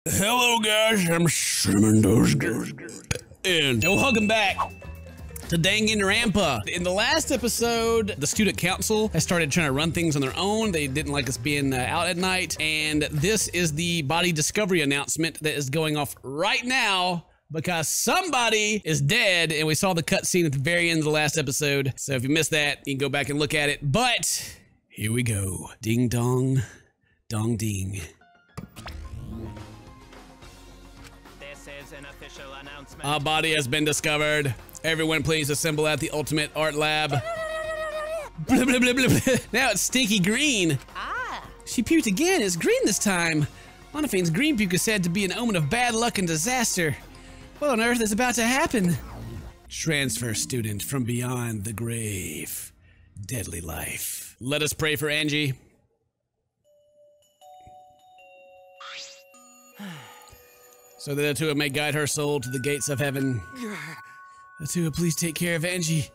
Hello guys, I'm CinnamonToastKen, and welcome back to Danganronpa. In the last episode, the student council has started trying to run things on their own. They didn't like us being out at night, and this is the body discovery announcement that is going off right now because somebody is dead, and we saw the cutscene at the very end of the last episode. So if you missed that, you can go back and look at it. But here we go. Ding dong, dong ding. An official announcement. Our body has been discovered. Everyone please assemble at the Ultimate Art Lab. Blah, blah, blah, blah, blah. Now it's stinky green. She puked again. It's green this time. Monofane's green puke is said to be an omen of bad luck and disaster. What on earth is about to happen? Transfer student from beyond the grave. Deadly life. Let us pray for Angie. So that Atua may guide her soul to the gates of heaven. Atua, please take care of Angie.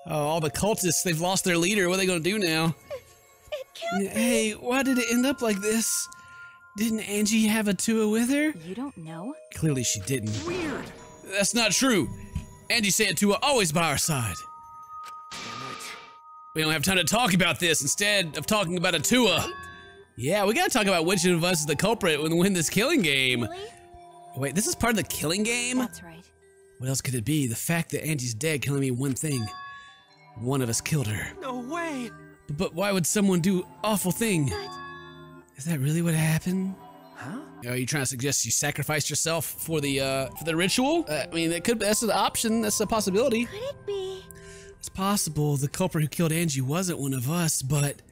Oh, all the cultists, they've lost their leader. What are they gonna do now? It killed me. Hey, why did it end up like this? Didn't Angie have Atua with her? You don't know? Clearly she didn't. Weird. That's not true. Angie said Atua always by our side. We don't have time to talk about this. Instead of talking about Atua. Yeah, we gotta talk about which of us is the culprit when we win this killing game. Really? Wait, this is part of the killing game? That's right. What else could it be? The fact that Angie's dead can only mean one thing. One of us killed her. No way. But why would someone do awful thing? Is that really what happened? Huh? Are you trying to suggest you sacrificed yourself for the ritual? I mean, that's an option. That's a possibility. Could it be? It's possible the culprit who killed Angie wasn't one of us, but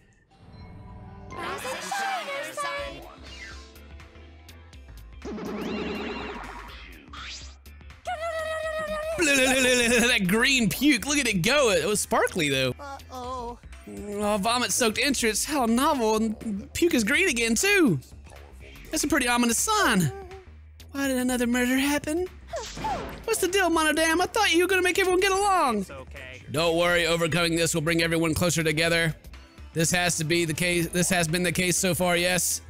that green puke, look at it go. It was sparkly though. Uh-oh. Oh, vomit-soaked entrance, how novel, and puke is green again too. That's a pretty ominous sign. Why did another murder happen? What's the deal, Monodam? I thought you were gonna make everyone get along. It's okay. Don't worry, overcoming this will bring everyone closer together. This has been the case so far, yes.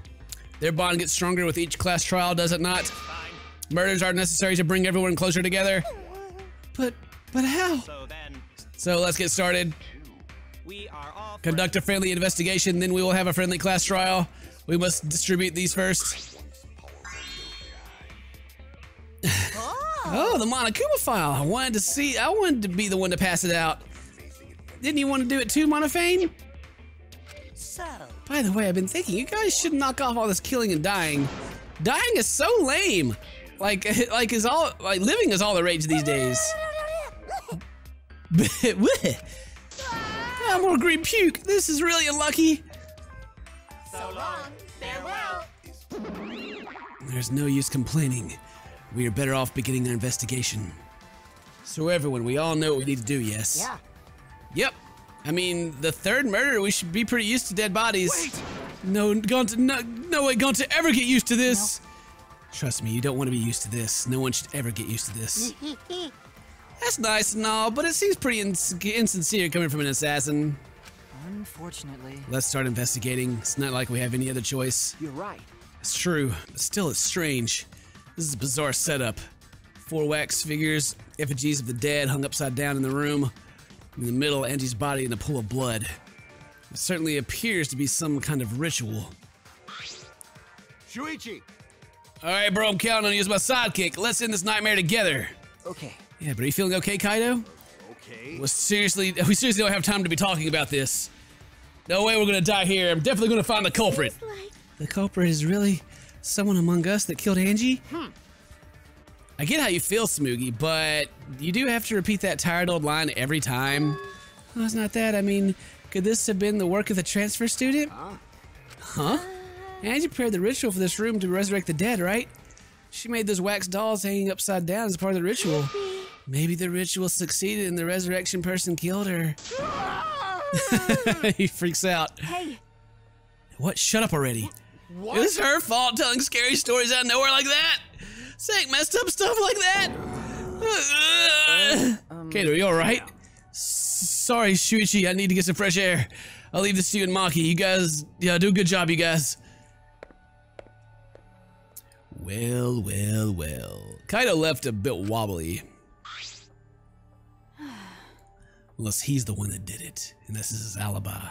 Their bond gets stronger with each class trial, does it not? Fine. Murders are necessary to bring everyone closer together. But how? So let's get started. We are all Conduct a friendly investigation, then we will have a friendly class trial. We must distribute these first. Oh, the Monokuma file. I wanted to be the one to pass it out. Didn't you want to do it too, Monofane? So, By the way, I've been thinking, you guys should knock off all this killing and dying. Dying is so lame. Living is all the rage these days. Ah, more green puke. This is really unlucky. so long, farewell. There's no use complaining. We are better off beginning our investigation. So everyone, we all know what we need to do, yes? Yeah. Yep. I mean, the third murder, we should be pretty used to dead bodies. Wait. No way going to ever get used to this. Trust me, you don't want to be used to this. No one should ever get used to this. That's nice and all, but it seems pretty insincere coming from an assassin. Unfortunately. Let's start investigating. It's not like we have any other choice. You're right. It's true, but still it's strange. This is a bizarre setup. 4 wax figures, effigies of the dead hung upside down in the room. In the middle, Angie's body in a pool of blood. It certainly appears to be some kind of ritual. Shuichi. Alright bro, I'm counting on you as my sidekick. Let's end this nightmare together. Okay. Yeah, but are you feeling okay, Kaido? Okay. We seriously don't have time to be talking about this. No way we're gonna die here. I'm definitely gonna find the culprit. The culprit is really someone among us that killed Angie? I get how you feel, Smoogie, but you do have to repeat that tired old line every time. Oh, it's not that. I mean, could this have been the work of the transfer student? Huh? Angie prepared the ritual for this room to resurrect the dead, right? She made those wax dolls hanging upside down as part of the ritual. Maybe the ritual succeeded and the resurrection person killed her. He freaks out. Hey. What? Shut up already. What? It's her fault telling scary stories out of nowhere like that. Saying messed up stuff like that. Kato, are you alright? Sorry, Shuichi, I need to get some fresh air. I'll leave this to you and Maki. You guys, yeah, do a good job, you guys. Well, well, well. Kaido left a bit wobbly. Unless he's the one that did it, and this is his alibi.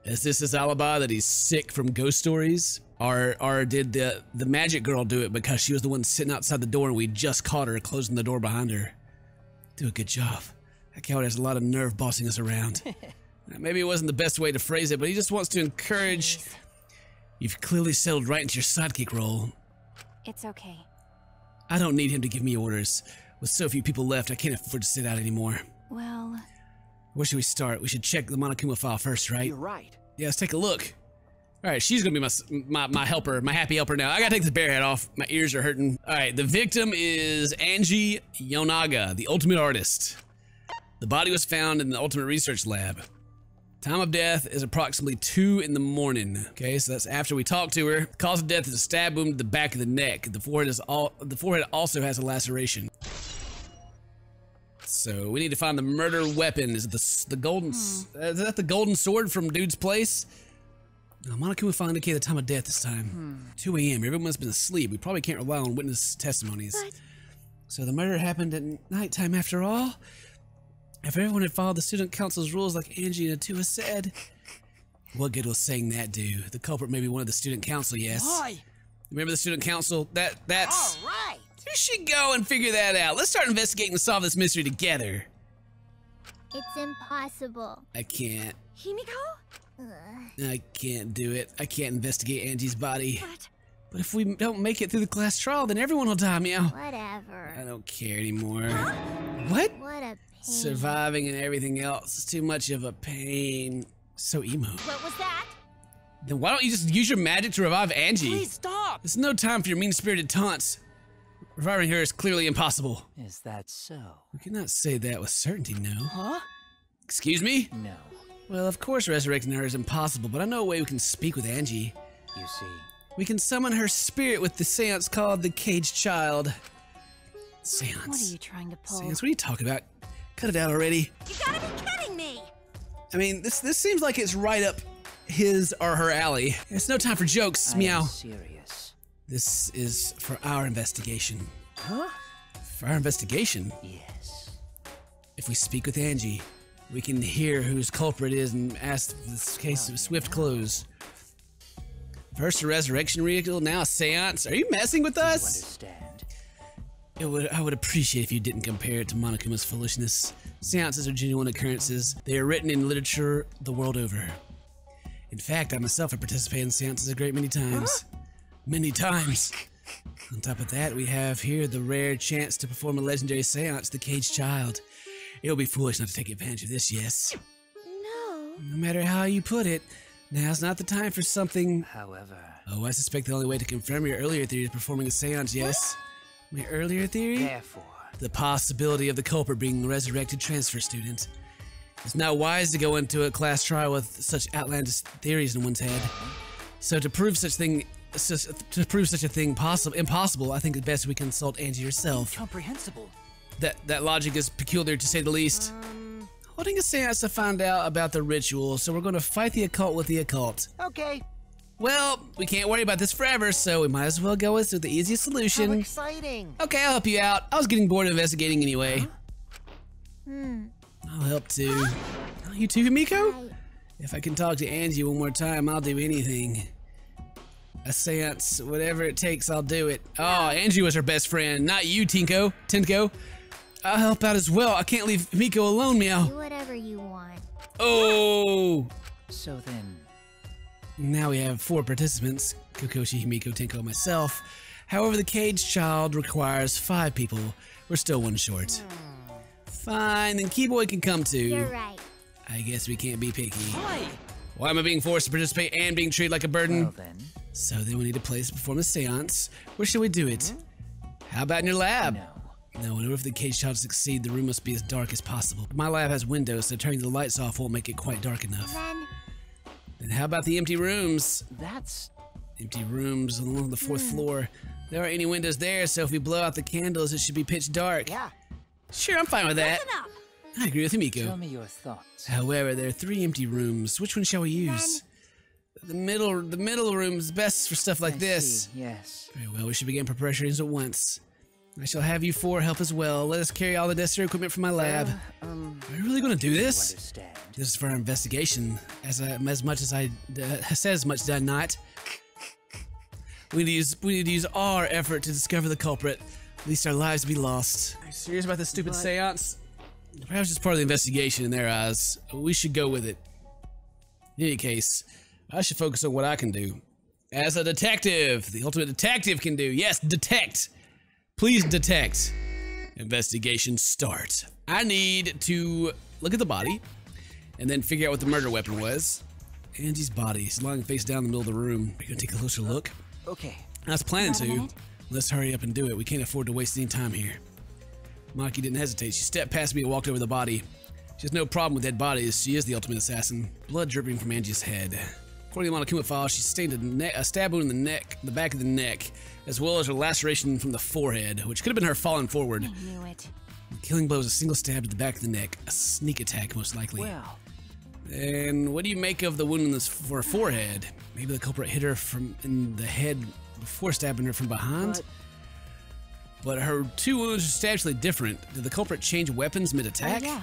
Is this his alibi that he's sick from ghost stories? Or did the magic girl do it because she was the one sitting outside the door and we just caught her closing the door behind her? Do a good job. That coward has a lot of nerve bossing us around. Maybe it wasn't the best way to phrase it, but he just wants to encourage. You've clearly settled right into your sidekick role. It's okay. I don't need him to give me orders. With so few people left, I can't afford to sit out anymore. Well... Where should we start? We should check the Monokuma file first, right? You're right. Yeah, let's take a look. All right, she's gonna be my helper, my happy helper now. I gotta take this bear hat off. My ears are hurting. All right, the victim is Angie Yonaga, the ultimate artist. The body was found in the ultimate research lab. Time of death is approximately 2 in the morning. Okay, so that's after we talk to her. Cause of death is a stab wound to the back of the neck. The forehead also has a laceration. So we need to find the murder weapon. Is it the golden? Is that the golden sword from dude's place? Monokuma finally indicated the time of death this time. 2 a.m. Everyone's been asleep. We probably can't rely on witness testimonies. But... So the murder happened at nighttime after all. If everyone had followed the student council's rules like Angie and Atua said, what good will saying that do? The culprit may be one of the student council, yes. Why? Remember the student council? That's... All right. We should go and figure that out. Let's start investigating and solve this mystery together. It's impossible. I can't. Himiko? I can't do it. I can't investigate Angie's body. But... But if we don't make it through the class trial, then everyone will die, meow. Whatever. I don't care anymore. What? What a pain. Surviving and everything else is too much of a pain. So emo. What was that? Then why don't you just use your magic to revive Angie? Please stop. There's no time for your mean-spirited taunts. Reviving her is clearly impossible. Is that so? We cannot say that with certainty, no. Huh? Excuse me? No. Well, of course resurrecting her is impossible, but I know a way we can speak with Angie. You see. We can summon her spirit with the seance called the Caged Child. Seance. What are you trying to pull? Seance, what are you talking about? Cut it out already. You gotta be kidding me! I mean, this seems like it's right up his or her alley. There's no time for jokes, I meow. am serious. This is for our investigation. Huh? For our investigation? Yes. If we speak with Angie, we can hear whose culprit is and ask this case of swift close. First a resurrection ritual, now a seance. Are you messing with Do you us? understand? I would appreciate if you didn't compare it to Monokuma's foolishness. Seances are genuine occurrences. They are written in literature the world over. In fact, I myself have participated in seances a great many times. Many times. On top of that, we have here the rare chance to perform a legendary seance, the Caged Child. It would be foolish not to take advantage of this, yes? No. No matter how you put it, now's not the time for something... However, Oh, I suspect the only way to confirm your earlier theory is performing a seance, yes? My earlier theory? therefore, The possibility of the culprit being a resurrected transfer student. It's not wise to go into a class trial with such outlandish theories in one's head. So to prove such a thing impossible, I think it's best we consult Angie herself. Incomprehensible. That logic is peculiar to say the least. Holding a seance to find out about the ritual, so we're going to fight the occult with the occult. Okay. Well, we can't worry about this forever, so we might as well go with the easiest How solution. exciting. Okay, I'll help you out. I was getting bored of investigating anyway. I'll help too. Oh, you too, Himiko? If I can talk to Angie one more time, I'll do anything. A seance, whatever it takes, I'll do it. Oh, Angie was her best friend, not you, Tinko. I'll help out as well. I can't leave Himiko alone, meow. Do whatever you want. Oh! so then, Now we have 4 participants, Kokoshi, Himiko, Tinko, and myself. However, the Caged Child requires 5 people. We're still 1 short. Fine, then Keyboy can come too. You're right. I guess we can't be picky. Why? Why am I being forced to participate and being treated like a burden? well then, So then we need a place to perform a seance. Where should we do it? How about in your lab? no. No, in order for the Caged Child to succeed, the room must be as dark as possible. My lab has windows, so turning the lights off won't make it quite dark enough. Then Then how about the empty rooms? That's Empty rooms along the 4th floor. There aren't any windows there, so if we blow out the candles, it should be pitch dark. Yeah. Sure, I'm fine with that. Listen up. I agree with tell Himiko. me your thoughts. However, there are 3 empty rooms. Which one shall we use? The middle room is best for stuff like I this. see, yes. Very well, we should begin preparations at once. I shall have you four help as well. Let us carry all the necessary equipment from my lab. Are you really going to do this? Understand. This is for our investigation. As much as I said, as much did I not. We need to use our effort to discover the culprit. At least our lives be lost. Are you serious about this stupid seance? Perhaps it's part of the investigation in their eyes. We should go with it. In any case, I should focus on what I can do. As a detective, the ultimate detective can do. Yes, detect. Please detect. Investigation start. I need to look at the body and then figure out what the murder weapon was. Angie's body. She's lying face down in the middle of the room. Are you gonna take a closer look? Okay. I was planning to. Let's hurry up and do it. We can't afford to waste any time here. Maki didn't hesitate. She stepped past me and walked over the body. She has no problem with dead bodies. She is the ultimate assassin. Blood dripping from Angie's head. According to the Monokuma file, she sustained a stab wound in the neck, the back of the neck, as well as a laceration from the forehead, which could have been her falling forward. I knew it. The killing blow was a single stab to the back of the neck, a sneak attack most likely. Well. And what do you make of the wound in for her forehead? Maybe the culprit hit her in the head before stabbing her from behind? But her two wounds are substantially different. Did the culprit change weapons mid-attack? Yeah.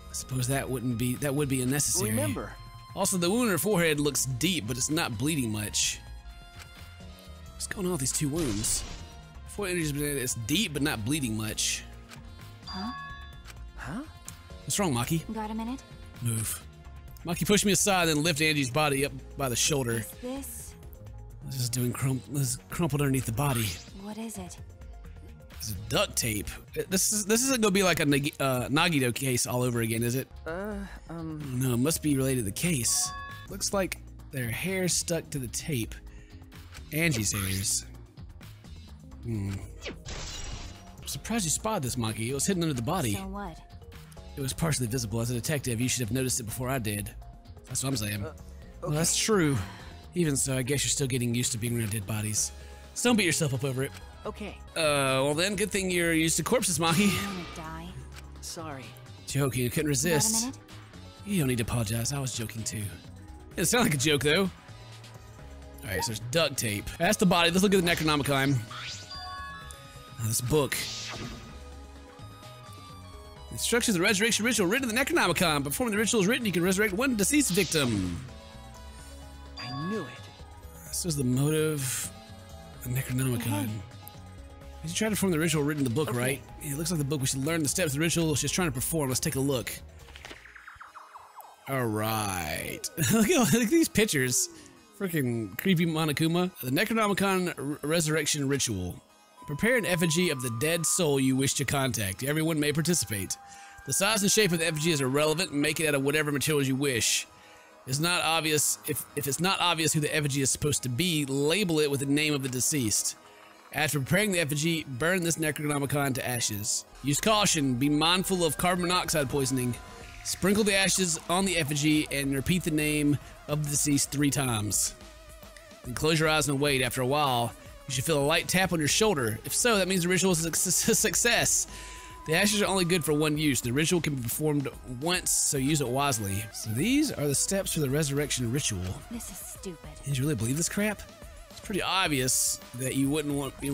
I suppose that would be unnecessary. Remember. Also, the wound in her forehead looks deep, but it's not bleeding much. What's going on with these two wounds? It's deep, but not bleeding much. Huh? What's wrong, Maki? Got a minute? Move. Maki pushed me aside, then lifted Angie's body up by the shoulder. Is this? This is crumpled underneath the body. What is it? This is duct tape. This isn't gonna be like a Nagito case all over again, is it? No, it must be related to the case. Looks like their hair stuck to the tape. Angie's hairs. I'm surprised you spotted this, Maki. It was hidden under the body. So what? It was partially visible. As a detective, you should have noticed it before I did. That's what I'm saying. Well, that's true. Even so, I guess you're still getting used to being around dead bodies. So don't beat yourself up over it. Okay. Well then, good thing you're used to corpses, Maki. I'm gonna die. Sorry. Joking, you couldn't Got a resist. minute? You don't need to apologize. I was joking too. It sounded like a joke though. Alright, so there's duct tape. That's the body. Let's look at the Necronomicon. Now, this book. Instructions of the resurrection ritual written in the Necronomicon. Before the ritual is written, you can resurrect one deceased victim. I knew it. This was the motive of the Necronomicon. You tried to perform the ritual written in the book, right? Yeah, it looks like the book. We should learn the steps of the ritual she's trying to perform. Let's take a look. Alright. look at these pictures. Freaking creepy Monokuma. The Necronomicon Resurrection Ritual. Prepare an effigy of the dead soul you wish to contact. Everyone may participate. The size and shape of the effigy is irrelevant. Make it out of whatever materials you wish. It's not obvious. If it's not obvious who the effigy is supposed to be, label it with the name of the deceased. After preparing the effigy, burn this Necronomicon to ashes. Use caution. Be mindful of carbon monoxide poisoning. Sprinkle the ashes on the effigy and repeat the name of the deceased 3 times. Then close your eyes and wait. After a while, you should feel a light tap on your shoulder. If so, that means the ritual is a success. The ashes are only good for one use. The ritual can be performed once, so use it wisely. So these are the steps for the resurrection ritual. This is stupid. Did you really believe this crap? It's pretty obvious that you wouldn't be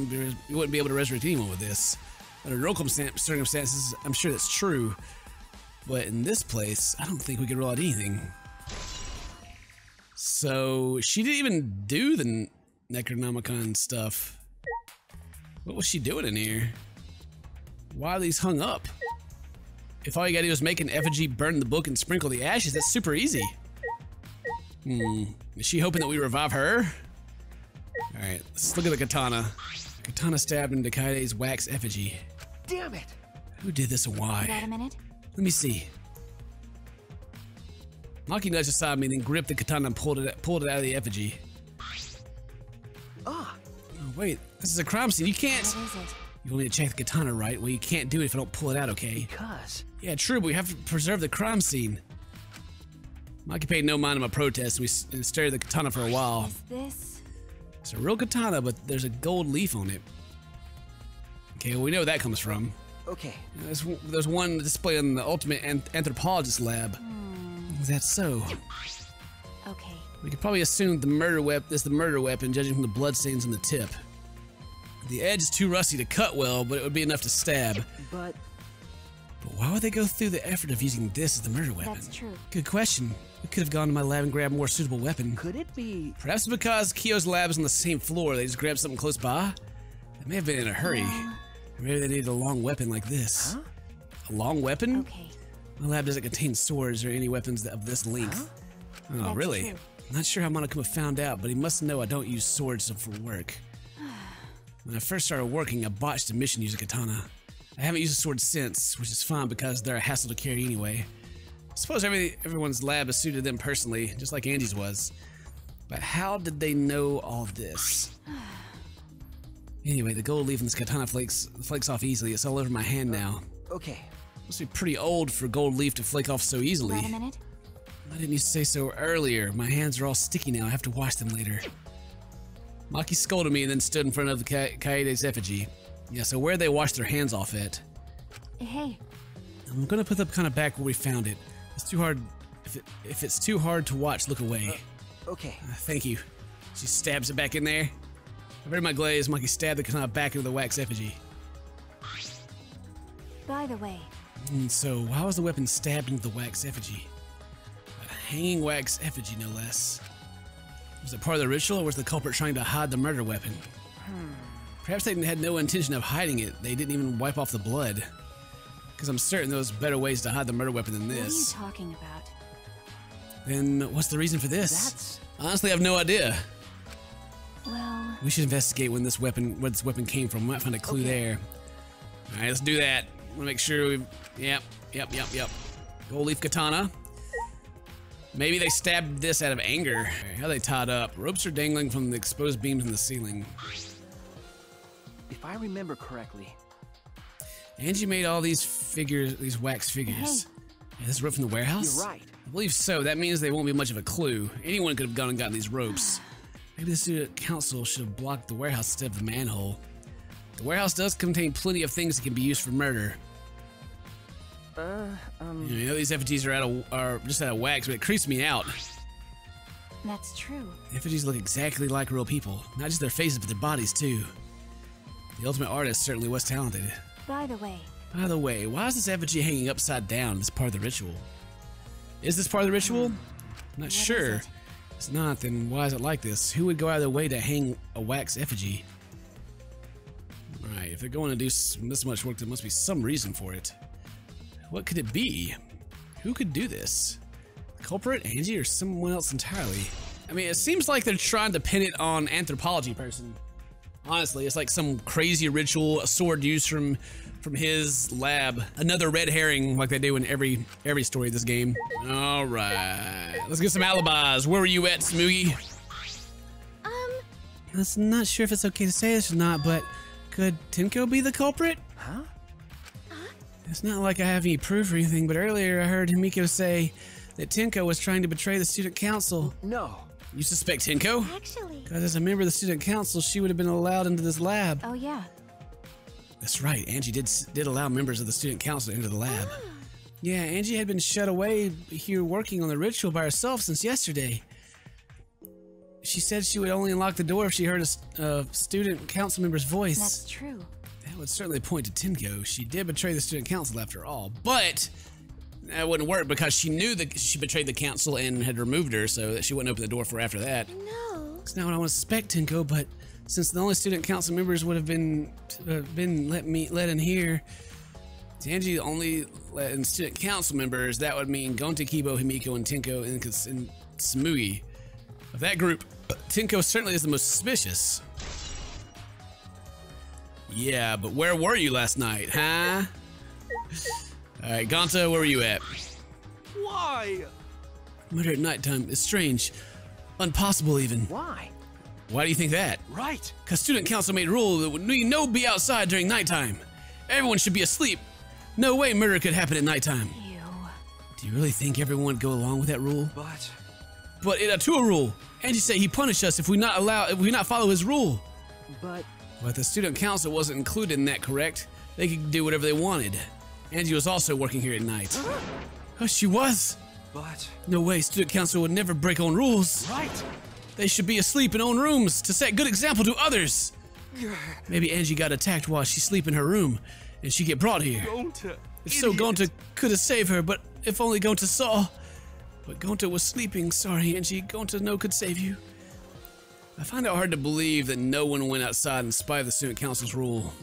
able to resurrect anyone with this. Under normal circumstances, I'm sure that's true. But in this place, I don't think we could rule out anything. So she didn't even do the Necronomicon stuff. What was she doing in here? Why are these hung up? If all you gotta do is make an effigy, burn the book, and sprinkle the ashes, that's super easy. Is she hoping that we revive her? Alright, let's look at the katana. Katana stabbed into Kaide's wax effigy. Damn it! Who did this and why? Got a minute? Let me see. Maki nudged aside me, then gripped the katana and pulled it out of the effigy. Ah! Oh, wait, this is a crime scene. You can't. What is it? You want me to check the katana, right? Well, you can't do it if I don't pull it out, okay? Because. Yeah, true, but we have to preserve the crime scene. Maki paid no mind to my protest. We stared at the katana for a while. Is this? It's a real katana, but there's a gold leaf on it. Okay, well, we know where that comes from. Okay. There's one display in the ultimate anthropologist lab. Is that so? Okay. We could probably assume the murder weapon is the murder weapon, judging from the bloodstains on the tip. The edge is too rusty to cut well, but it would be enough to stab. But why would they go through the effort of using this as the murder weapon? That's true. Good question. We could have gone to my lab and grabbed a more suitable weapon. could it be? Perhaps because Kyo's lab is on the same floor, they just grabbed something close by? They may have been in a hurry. Or maybe they needed a long weapon like this. Huh? A long weapon? Okay. My lab doesn't contain swords or any weapons of this length. Huh? Oh, That's really? true. I'm not sure how Monokuma found out, but he must know I don't use swords for work. When I first started working, I botched a mission using katana. I haven't used a sword since, which is fine because they're a hassle to carry anyway. I suppose everyone's lab is suited them personally, just like Angie's was. But how did they know all this? Anyway, the gold leaf in this katana flakes off easily. It's all over my hand now. Okay. Must be pretty old for gold leaf to flake off so easily. Wait a minute. Why didn't you say so earlier? My hands are all sticky now. I have to wash them later. Maki scolded me and then stood in front of the Kaede's effigy. Yeah, so where they washed their hands off at? Hey. I'm gonna put them kind of back where we found it. It's too hard. If it's too hard to watch, look away. Okay. Thank you. She stabs it back in there. Averted my glaze, Maki stabbed the katana back into the wax effigy. By the way, So, why was the weapon stabbed into the wax effigy? A hanging wax effigy, no less. Was it part of the ritual, or was the culprit trying to hide the murder weapon? Perhaps they had no intention of hiding it. They didn't even wipe off the blood. Because I'm certain there was better ways to hide the murder weapon than what are you this. talking about? Then, what's the reason for this? That's... Honestly, I have no idea. Well, We should investigate where this weapon came from. We might find a clue there. All right, let's do that. I want to make sure we. Yep. Gold leaf katana. Maybe they stabbed this out of anger. All right, how are they tied up? Ropes are dangling from the exposed beams in the ceiling. If I remember correctly. Angie made all these figures, these wax figures. Yeah, this rope from the warehouse? You're right. I believe so. That means they won't be much of a clue. Anyone could have gone and gotten these ropes. Maybe the student council should have blocked the warehouse instead of the manhole. The warehouse does contain plenty of things that can be used for murder. You know these effigies are just out of wax, but it creeps me out. that's true. Effigies look exactly like real people. Not just their faces, but their bodies too. The ultimate artist certainly was talented. By the way, By the way, why is this effigy hanging upside down? This part of the ritual. Is this part of the ritual? I'm not What sure. is it? If it's not, then why is it like this? Who would go out of their way to hang a wax effigy? Right, if they're going to do this much work, there must be some reason for it. What could it be? Who could do this? The culprit, Angie, or someone else entirely? I mean, it seems like they're trying to pin it on anthropology person. Honestly, it's like some crazy ritual, a sword used from his lab. Another red herring like they do in every story of this game. All right, let's get some alibis. Where were you at, Smoogie? I'm not sure if it's okay to say this or not, but could Tenko be the culprit? Huh? It's not like I have any proof or anything, but earlier I heard Himiko say that Tenko was trying to betray the student council. No. You suspect Tenko? Actually, Because as a member of the student council, she would have been allowed into this lab. oh yeah. That's right, Angie did allow members of the student council into the lab. Yeah, Angie had been shut away here working on the ritual by herself since yesterday. She said she would only unlock the door if she heard a student council member's voice. That's true. That would certainly point to Tenko. She did betray the student council after all, but that wouldn't work because she knew that she betrayed the council and had removed her, so that she wouldn't open the door for her after that. no. It's not what I want to suspect, Tenko, but since the only student council members would have been let in here, Angie only let in student council members, that would mean Gonta, Kibo, Himiko, and Tenko and Smoogie. Of that group, Tenko certainly is the most suspicious. Yeah, but where were you last night, huh? Alright, Gonta, where were you at? Why? Murder at nighttime is strange. Impossible, even. Why? Why do you think that? Right. Because student council made a rule that we no be outside during nighttime. Everyone should be asleep. No way murder could happen at nighttime. Ew. Do you really think everyone would go along with that rule? But But to a rule. Angie said he'd punish us if we not follow his rule. But... But the student council wasn't included in that, correct? They could do whatever they wanted. Angie was also working here at night. Oh, she was? But... No way, student council would never break own rules. Right! They should be asleep in own rooms to set good example to others. Maybe Angie got attacked while she sleep in her room, and she get brought here. Gonta, If so, Gonta could have saved her, but if only Gonta saw. But Gonta was sleeping. Sorry, Angie. Gonta no could save you. I find it hard to believe that no one went outside in spite of the student council's rule.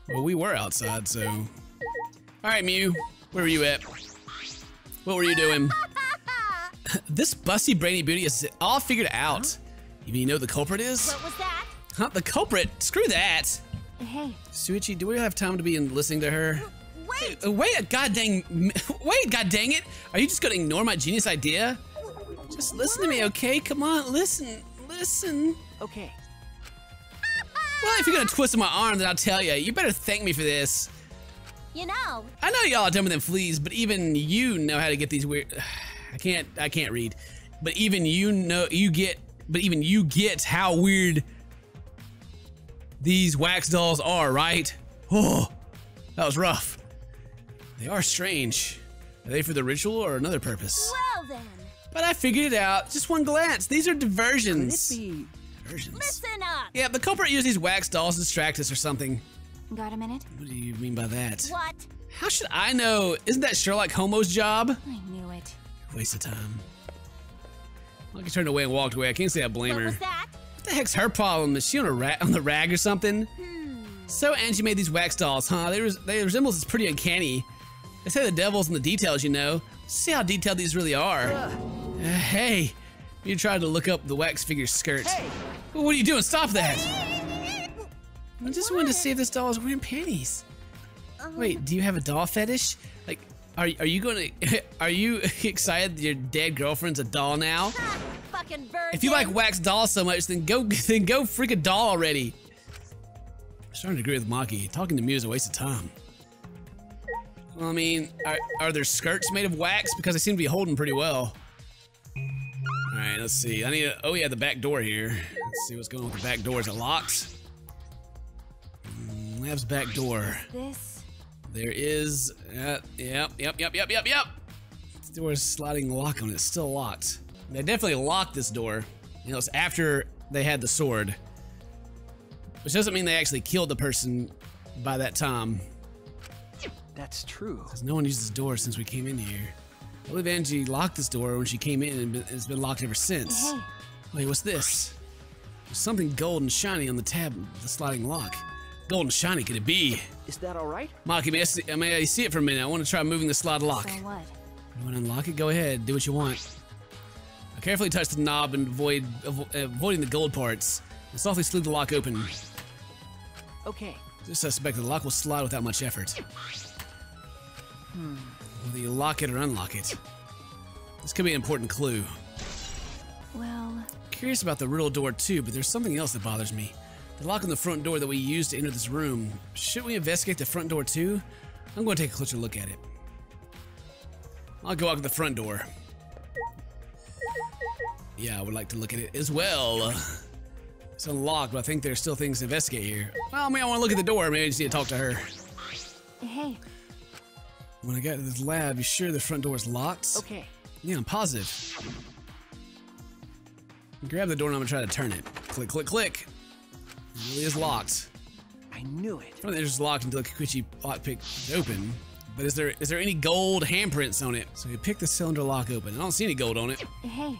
Well, we were outside, so... Alright, Mew. Where were you at? What were you doing? This bussy brainy beauty is all figured out. Even you know the culprit is? What was that? Huh? The culprit? Screw that. Hey, Suichi, do we have time to be listening to her? Wait! Wait, god dang it! Are you just gonna ignore my genius idea? Just listen to me, okay? Come on, listen. Okay. Well, if you're gonna twist my arm, then I'll tell you. You better thank me for this. You know, I know y'all are dumber than fleas, but even you know how to get these weird. I can't read. But even you get how weird these wax dolls are, right? Oh, that was rough. They are strange. Are they for the ritual or another purpose? well then, But I figured it out. Just one glance. These are diversions. Could it be... Diversions. listen up! Yeah, the culprit used these wax dolls to distract us or something. got a minute? What do you mean by that? What? How should I know? Isn't that Sherlock Holmes' job? I knew it. Waste of time. Monkey turned away and walked away. I can't say I blame What her. was that? What the heck's her problem? Is she on the rag or something? So Angie made these wax dolls, huh? They resemble this pretty uncanny. They say the devil's in the details, you know. See how detailed these really are. Hey, you tried to look up the wax figure's skirt. Hey! What are you doing? Stop that! I just wanted to see if this doll is wearing panties. Wait, do you have a doll fetish? Like, are you going to? Are you excited that your dead girlfriend's a doll now? Ha! Fucking virgin! If you like wax dolls so much, then go freak a doll already. I'm starting to agree with Maki. Talking to me is a waste of time. Well, I mean, are there skirts made of wax? Because they seem to be holding pretty well. All right, let's see. I need a, oh yeah, the back door here. Let's see what's going on with the back door. Is it locked? Lab's back door. This? There is, yep. This door is sliding lock on it. It's still locked. They definitely locked this door. You know, it's after they had the sword. Which doesn't mean they actually killed the person by that time. That's true. Because no one used this door since we came in here. I believe Angie locked this door when she came in and it's been locked ever since. Hey. Wait, what's this? There's something gold and shiny on the tab of the sliding lock. Gold and shiny, could it be? Is that all right? Maki, may I see it for a minute? I want to try moving the slide lock. So what? You want to unlock it? Go ahead, do what you want. I carefully touch the knob and avoiding the gold parts. And softly sleeve the lock open. Okay. Just suspect the lock will slide without much effort. Whether you lock it or unlock it. This could be an important clue. Well, Curious about the riddle door too, but there's something else that bothers me. The lock on the front door that we used to enter this room. Shouldn't we investigate the front door too? I'm going to take a closer look at it. I'll go out to the front door. Yeah, I would like to look at it as well. It's unlocked, but I think there's still things to investigate here. Well, I mean, I want to look at the door. Maybe I just need to talk to her. hey, When I got to this lab, you sure the front door is locked? Okay. Yeah, I'm positive. Grab the doorknob and try to turn it. Click, click, click. It really is locked. I knew it. Front is locked until the Kikichi lockpick is open. But is there any gold handprints on it? So you pick the cylinder lock open. I don't see any gold on it. hey,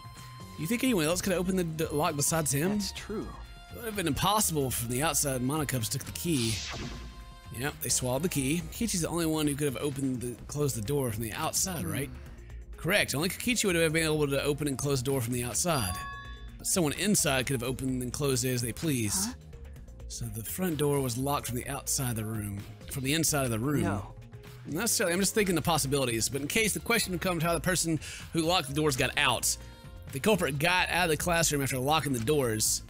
You think anyone else could have opened the lock besides him? That's true. It would have been impossible from the outside. Monocubs took the key. Yep, they swallowed the key. Kikichi's the only one who could have closed the door from the outside, right? Correct. Only Kikichi would have been able to open and close the door from the outside. But someone inside could have opened and closed it as they pleased. Huh? So the front door was locked from the outside of the room. From the inside of the room. No. Not necessarily. I'm just thinking the possibilities. But in case the question becomes how the person who locked the doors got out. If the culprit got out of the classroom after locking the doors.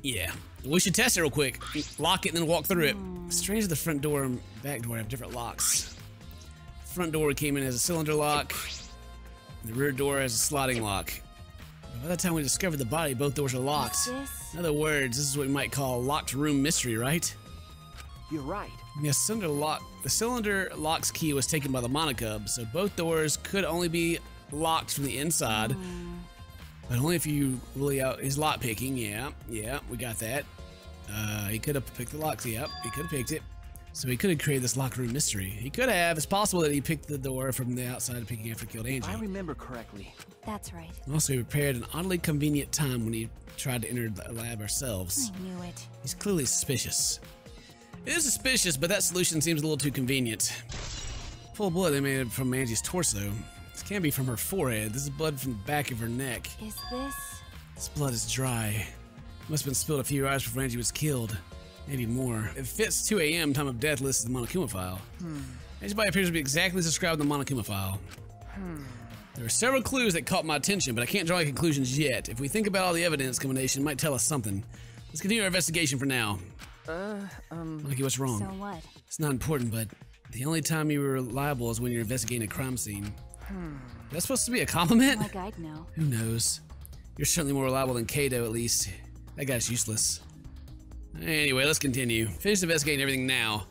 Yeah. We should test it real quick. Lock it and then walk through it. Strange that the front door and back door have different locks. The front door came in as a cylinder lock. The rear door has a sliding lock. But by the time we discovered the body, both doors are locked. this? In other words, this is what we might call a locked room mystery, right? You're right. The cylinder lock's key was taken by the monocub, so both doors could only be locked from the inside. But only if you really is lock picking. Yeah, we got that. He could have picked the locks. Yep, he could have picked it. So he could have created this locker room mystery. He could have. It's possible that he picked the door from the outside picking after he killed Angie. If I remember correctly. That's right. Also, he prepared an oddly convenient time when he tried to enter the lab ourselves. I knew it. He's clearly suspicious. It is suspicious, but that solution seems a little too convenient. Full blood emanated from Angie's torso. This can't be from her forehead. This is blood from the back of her neck. Is this? This blood is dry. Must have been spilled a few hours before Angie was killed. Maybe more. It fits 2 a.m. time of death listed in the Monokuma file. Angie's body appears to be exactly as described in the Monokuma file. There are several clues that caught my attention, but I can't draw any conclusions yet. If we think about all the evidence combination, it might tell us something. Let's continue our investigation for now. Monkey, what's wrong? So what? It's not important, but the only time you were reliable is when you're investigating a crime scene. That's supposed to be a compliment? Like I'd know. Who knows? You're certainly more reliable than Kato, at least. That guy's useless. Anyway, let's continue. Finish investigating everything now.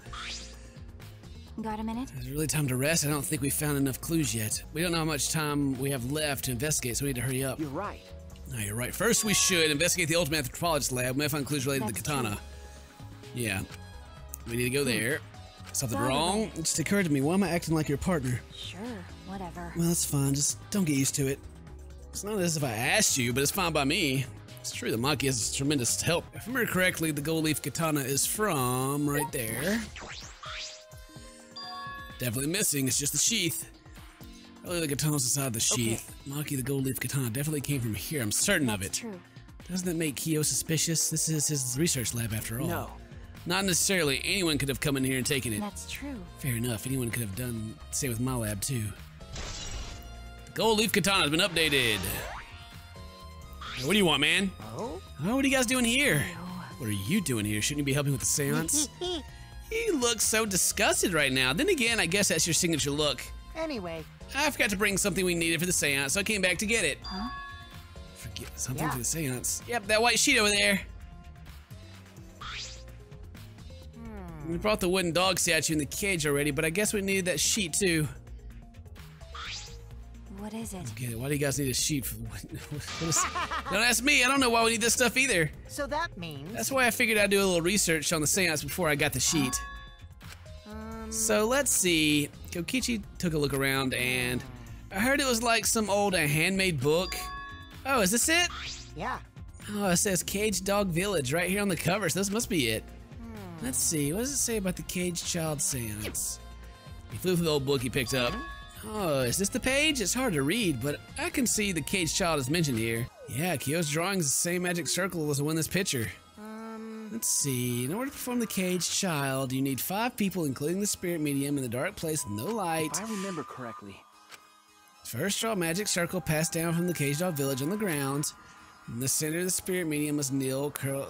Got a minute? Is it really time to rest? I don't think we found enough clues yet. We don't know how much time we have left to investigate, so we need to hurry up. You're right. No, you're right. First, we should investigate the ultimate anthropologist lab. We may find clues related to the katana. True. Yeah. We need to go there. Something wrong? It just occurred to me. Why am I acting like your partner? Sure, whatever. Well, that's fine. Just don't get used to it. It's not as if I asked you, but it's fine by me. It's true, the monkey has tremendous help. If I remember correctly, the gold leaf katana is from right there. Definitely missing. It's just the sheath. Probably the katana's inside the sheath. Maki, the gold leaf katana, definitely came from here. I'm certain of it. True. Doesn't that make Kyo suspicious? This is his research lab after all. No. Not necessarily. Anyone could have come in here and taken it. That's true. Fair enough. Anyone could have done the same with my lab too. The gold leaf katana has been updated. Hey, what do you want, man? Oh? Oh, what are you guys doing here? What are you doing here? Shouldn't you be helping with the seance? You look so disgusted right now. Then again, I guess that's your signature look. Anyway. I forgot to bring something we needed for the seance, so I came back to get it. Huh? Forget something for the seance. Yep, that white sheet over there. We brought the wooden dog statue in the cage already, but I guess we needed that sheet too. What is it? Okay, why do you guys need a sheet? Don't ask me. I don't know why we need this stuff either. So that means. That's why I figured I'd do a little research on the seance before I got the sheet. So let's see. Kokichi took a look around and I heard it was like some old handmade book. Oh, is this it? Yeah. Oh, it says Caged Dog Village right here on the cover, so this must be it. Let's see, what does it say about the Caged Child seance? He flew through the old book he picked up. Oh, is this the page? It's hard to read, but I can see the Caged Child is mentioned here. Yeah, Kyo's drawing is the same magic circle as the one in this picture. Let's see, in order to perform the Caged Child, you need 5 people, including the spirit medium, in the dark place with no light. If I remember correctly. First, draw a magic circle passed down from the Caged Dog Village on the ground. In the center of the spirit medium must kneel, curl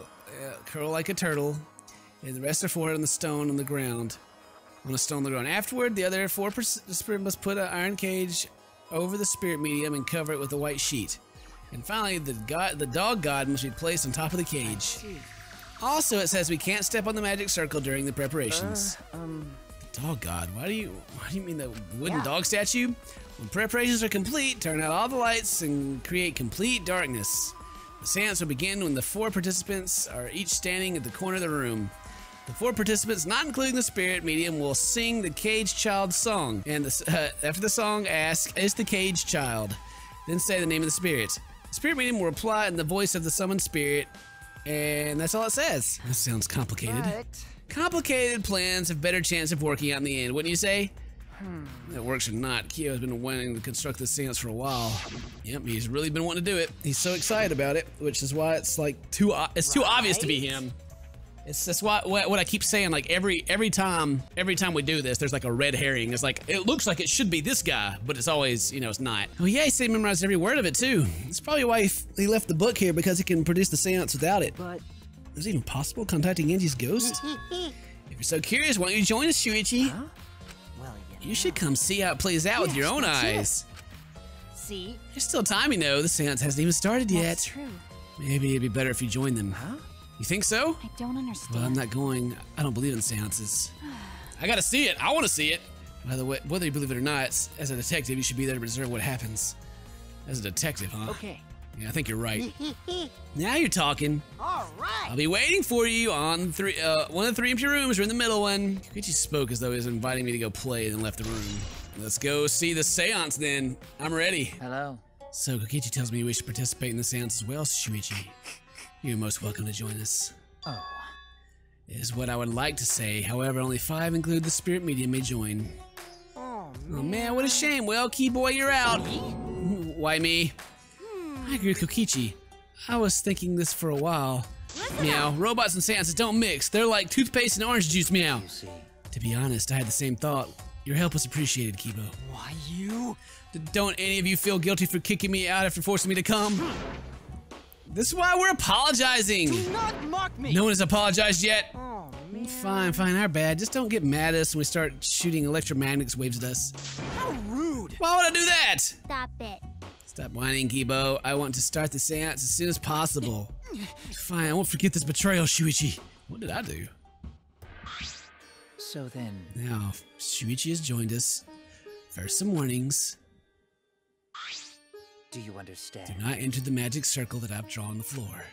like a turtle, and the rest are 4 on the stone on the ground. On a stone on the ground. Afterward, the other 4 spirit must put an iron cage over the spirit medium and cover it with a white sheet. And finally, the dog god must be placed on top of the cage. Also, it says we can't step on the magic circle during the preparations. The dog god? Why do you mean the wooden dog statue? When preparations are complete, turn out all the lights and create complete darkness. The seance will begin when the 4 participants are each standing at the corner of the room. The 4 participants, not including the spirit medium, will sing the Caged Child song. And after the song, ask, "Is the Caged Child?" Then say the name of the spirit. The spirit medium will reply in the voice of the summoned spirit. And that's all it says. That sounds complicated. But. Complicated plans have better chance of working out in the end, wouldn't you say? That works or not, Kyo has been wanting to construct this seance for a while. Yep, he's really been wanting to do it. He's so excited about it, which is why it's like too obvious to be him. That's what I keep saying. Like every time we do this, there's like a red herring. It's like it looks like it should be this guy, but it's always, it's not. Oh yeah, he said he memorized every word of it too. It's probably why he left the book here, because he can produce the seance without it. But is it even possible contacting Angie's ghost? If you're so curious, why don't you join us, Shuichi? Huh? Well, You should come see how it plays out with your own eyes. See? There's still time, The seance hasn't even started yet. That's true. Maybe it'd be better if you joined them. Huh? You think so? I don't understand. Well, I'm not going. I don't believe in seances. I gotta see it. I want to see it. By the way, whether you believe it or not, as a detective, you should be there to observe what happens. As a detective, huh? Okay. Yeah, I think you're right. Now you're talking. All right. I'll be waiting for you on one of the 3 empty rooms. We're in the middle one. Kokichi spoke as though he was inviting me to go play and then left the room. Let's go see the seance then. I'm ready. Hello. So Kokichi tells me you wish to participate in the seance as well, Shuichi. You're most welcome to join us. Oh. Is what I would like to say. However, only 5, include the spirit medium, may join. Oh, Oh man, what a shame. Well, Key Boy, you're out. Why me? I agree with Kokichi. I was thinking this for a while. Meow. Robots and seances don't mix. They're like toothpaste and orange juice, meow. You see. To be honest, I had the same thought. Your help was appreciated, Kibo. Why you? Don't any of you feel guilty for kicking me out after forcing me to come? This is why we're apologizing. Do not mock me. No one has apologized yet. Oh, man. Fine, our bad. Just don't get mad at us when we start shooting electromagnetic waves at us. How rude. Why would I do that? Stop it. Stop whining, Kibo. I want to start the seance as soon as possible. Fine, I won't forget this betrayal, Shuichi. What did I do? So then, Now, Shuichi has joined us. First, some warnings. do you understand? Do not enter the magic circle that I've drawn on the floor.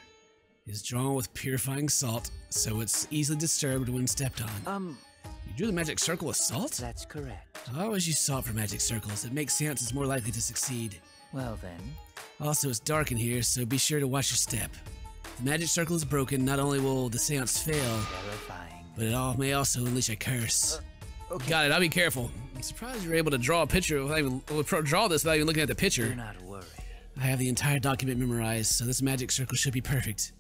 It is drawn with purifying salt, so it's easily disturbed when stepped on. You drew the magic circle with salt? That's correct. I always use salt for magic circles. It makes seances more likely to succeed. Well then, Also, it's dark in here, so be sure to watch your step. If the magic circle is broken, not only will the seance fail, verifying. but it may also unleash a curse. Okay. Got it, I'll be careful. I'm surprised you were able to draw a picture without even, draw this without even looking at the picture. Do not worry. I have the entire document memorized, so this magic circle should be perfect.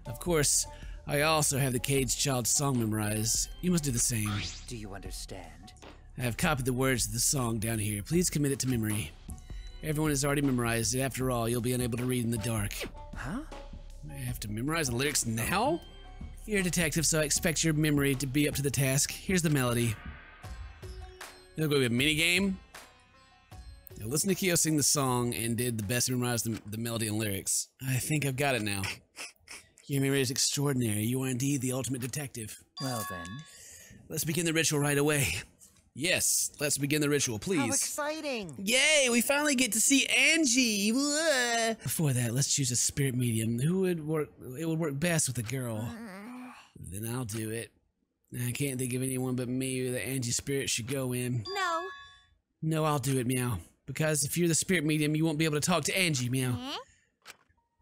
Of course, I also have the Caged Child's song memorized. You must do the same. Do you understand? I have copied the words of the song down here. Please commit it to memory. Everyone has already memorized it. After all, you'll be unable to read in the dark. Huh? I have to memorize the lyrics now? You're a detective, so I expect your memory to be up to the task. Here's the melody. It'll go to a mini game. Now listen to Kyo sing the song and did the best to memorize the melody and lyrics. I think I've got it now. Your memory is extraordinary. You are indeed the ultimate detective. Well then, Let's begin the ritual right away. Yes, let's begin the ritual, How please. exciting. Yay, we finally get to see Angie. Whoa. Before that, let's choose a spirit medium. Who would work? It would work best with a girl. Then I'll do it. I can't think of anyone but me that Angie's spirit should go in. No. No, I'll do it, meow. Because if you're the spirit medium, you won't be able to talk to Angie, meow.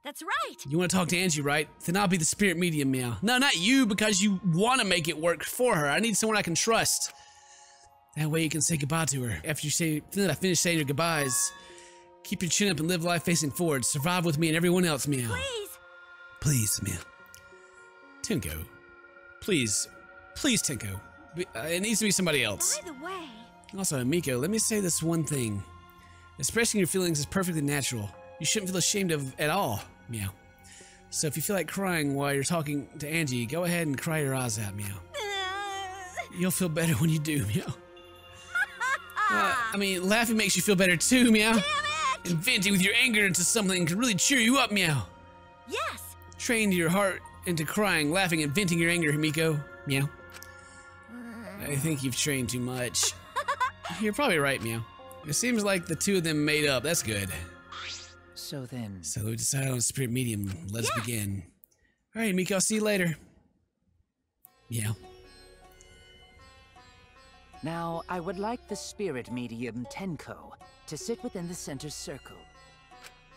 That's right. You want to talk to Angie, right? Then I'll be the spirit medium, meow. No, not you, because you want to make it work for her. I need someone I can trust. That way you can say goodbye to her. After you finish saying your goodbyes, keep your chin up and live life facing forward. Survive with me and everyone else, meow. Please. Please, meow. Tinko. Please. Please, Tinko. It needs to be somebody else. By the way. Also, Miko, let me say this one thing. Expressing your feelings is perfectly natural. You shouldn't feel ashamed of at all, meow. So if you feel like crying while you're talking to Angie, go ahead and cry your eyes out, meow. You'll feel better when you do, meow. I mean, laughing makes you feel better too, meow. Damn it! And venting with your anger into something can really cheer you up, meow. Yes. Train your heart into crying, laughing, and venting your anger, Miko. Meow. I think you've trained too much. You're probably right, meow. It seems like the two of them made up. That's good. so then, So we decided on spirit medium. Let's begin. All right, Miko. I'll see you later. Meow. now I would like the spirit medium Tenko to sit within the center circle.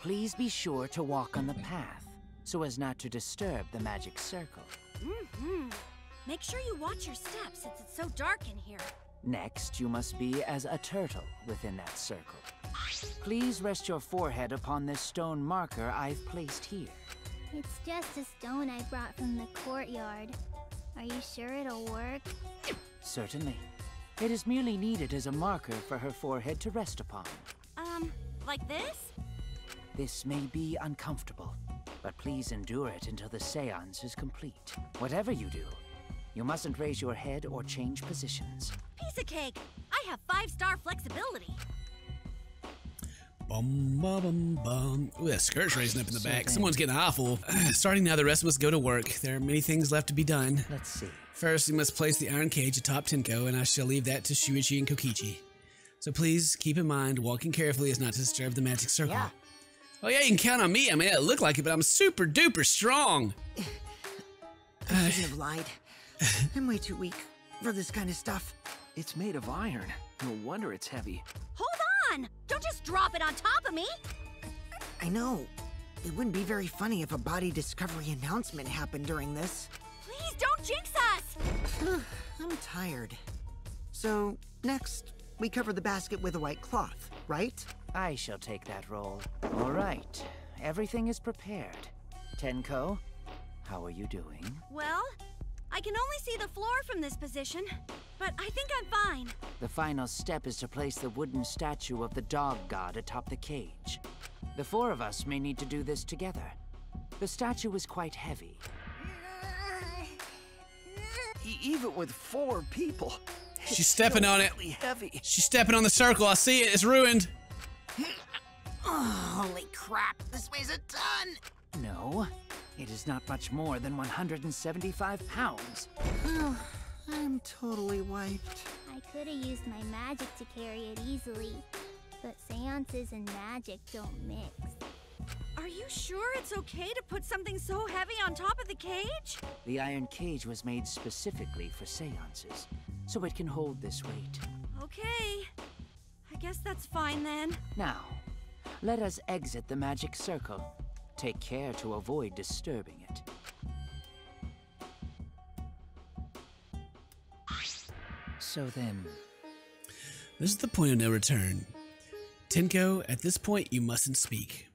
Please be sure to walk on the path so as not to disturb the magic circle. Make sure you watch your steps since it's so dark in here. Next, you must be as a turtle within that circle. Please rest your forehead upon this stone marker I've placed here. It's just a stone I brought from the courtyard. Are you sure it'll work? Certainly. It is merely needed as a marker for her forehead to rest upon. Like this? This may be uncomfortable, but please endure it until the seance is complete. Whatever you do, you mustn't raise your head or change positions. Piece of cake. I have 5-star flexibility. Bum, bum, bum, bum. Ooh, that skirt's raising up in the So back. then- Someone's getting awful. Starting now, the rest of us go to work. There are many things left to be done. Let's see. First, we must place the iron cage atop Tenko, and I shall leave that to Shuichi and Kokichi. So please keep in mind, walking carefully is not to disturb the magic circle. Yeah. Oh yeah, you can count on me. I mean, it look like it, but I'm super duper strong. I shouldn't have lied. I'm way too weak for this kind of stuff. It's made of iron. No wonder it's heavy. Hold on! Don't just drop it on top of me! I know. It wouldn't be very funny if a body discovery announcement happened during this. Please don't jinx us! I'm tired. So, next, we cover the basket with a white cloth, right? I shall take that role. All right. Everything is prepared. Tenko, how are you doing? Well, I can only see the floor from this position, but I think I'm fine. The final step is to place the wooden statue of the dog god atop the cage. The four of us may need to do this together. The statue is quite heavy. Even with 4 people. She's stepping on it. Really heavy. She's stepping on the circle. I see it. It's ruined. Oh, holy crap, this weighs a ton! No, it is not much more than 175 pounds. I'm totally wiped. I could have used my magic to carry it easily, but seances and magic don't mix. Are you sure it's okay to put something so heavy on top of the cage? The iron cage was made specifically for seances, so it can hold this weight. Okay. I guess that's fine then. Now, let us exit the magic circle. Take care to avoid disturbing it. So then, This is the point of no return. Tenko, at this point, you mustn't speak.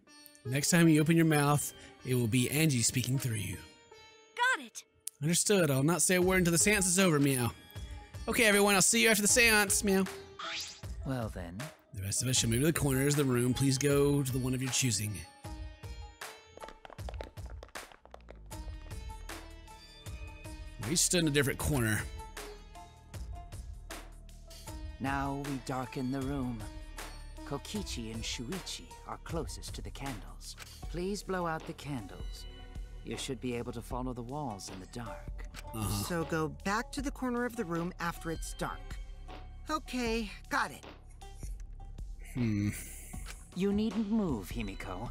Next time you open your mouth, it will be Angie speaking through you. Got it. Understood. I'll not say a word until the seance is over, meow. Okay, everyone, I'll see you after the seance, meow. well then, The rest of us shall move to the corners of the room. Please go to the one of your choosing. We stood in a different corner. now we darken the room. Kokichi and Shuichi are closest to the candles. Please blow out the candles. You should be able to follow the walls in the dark. So go back to the corner of the room after it's dark. Okay, got it. You needn't move, Himiko.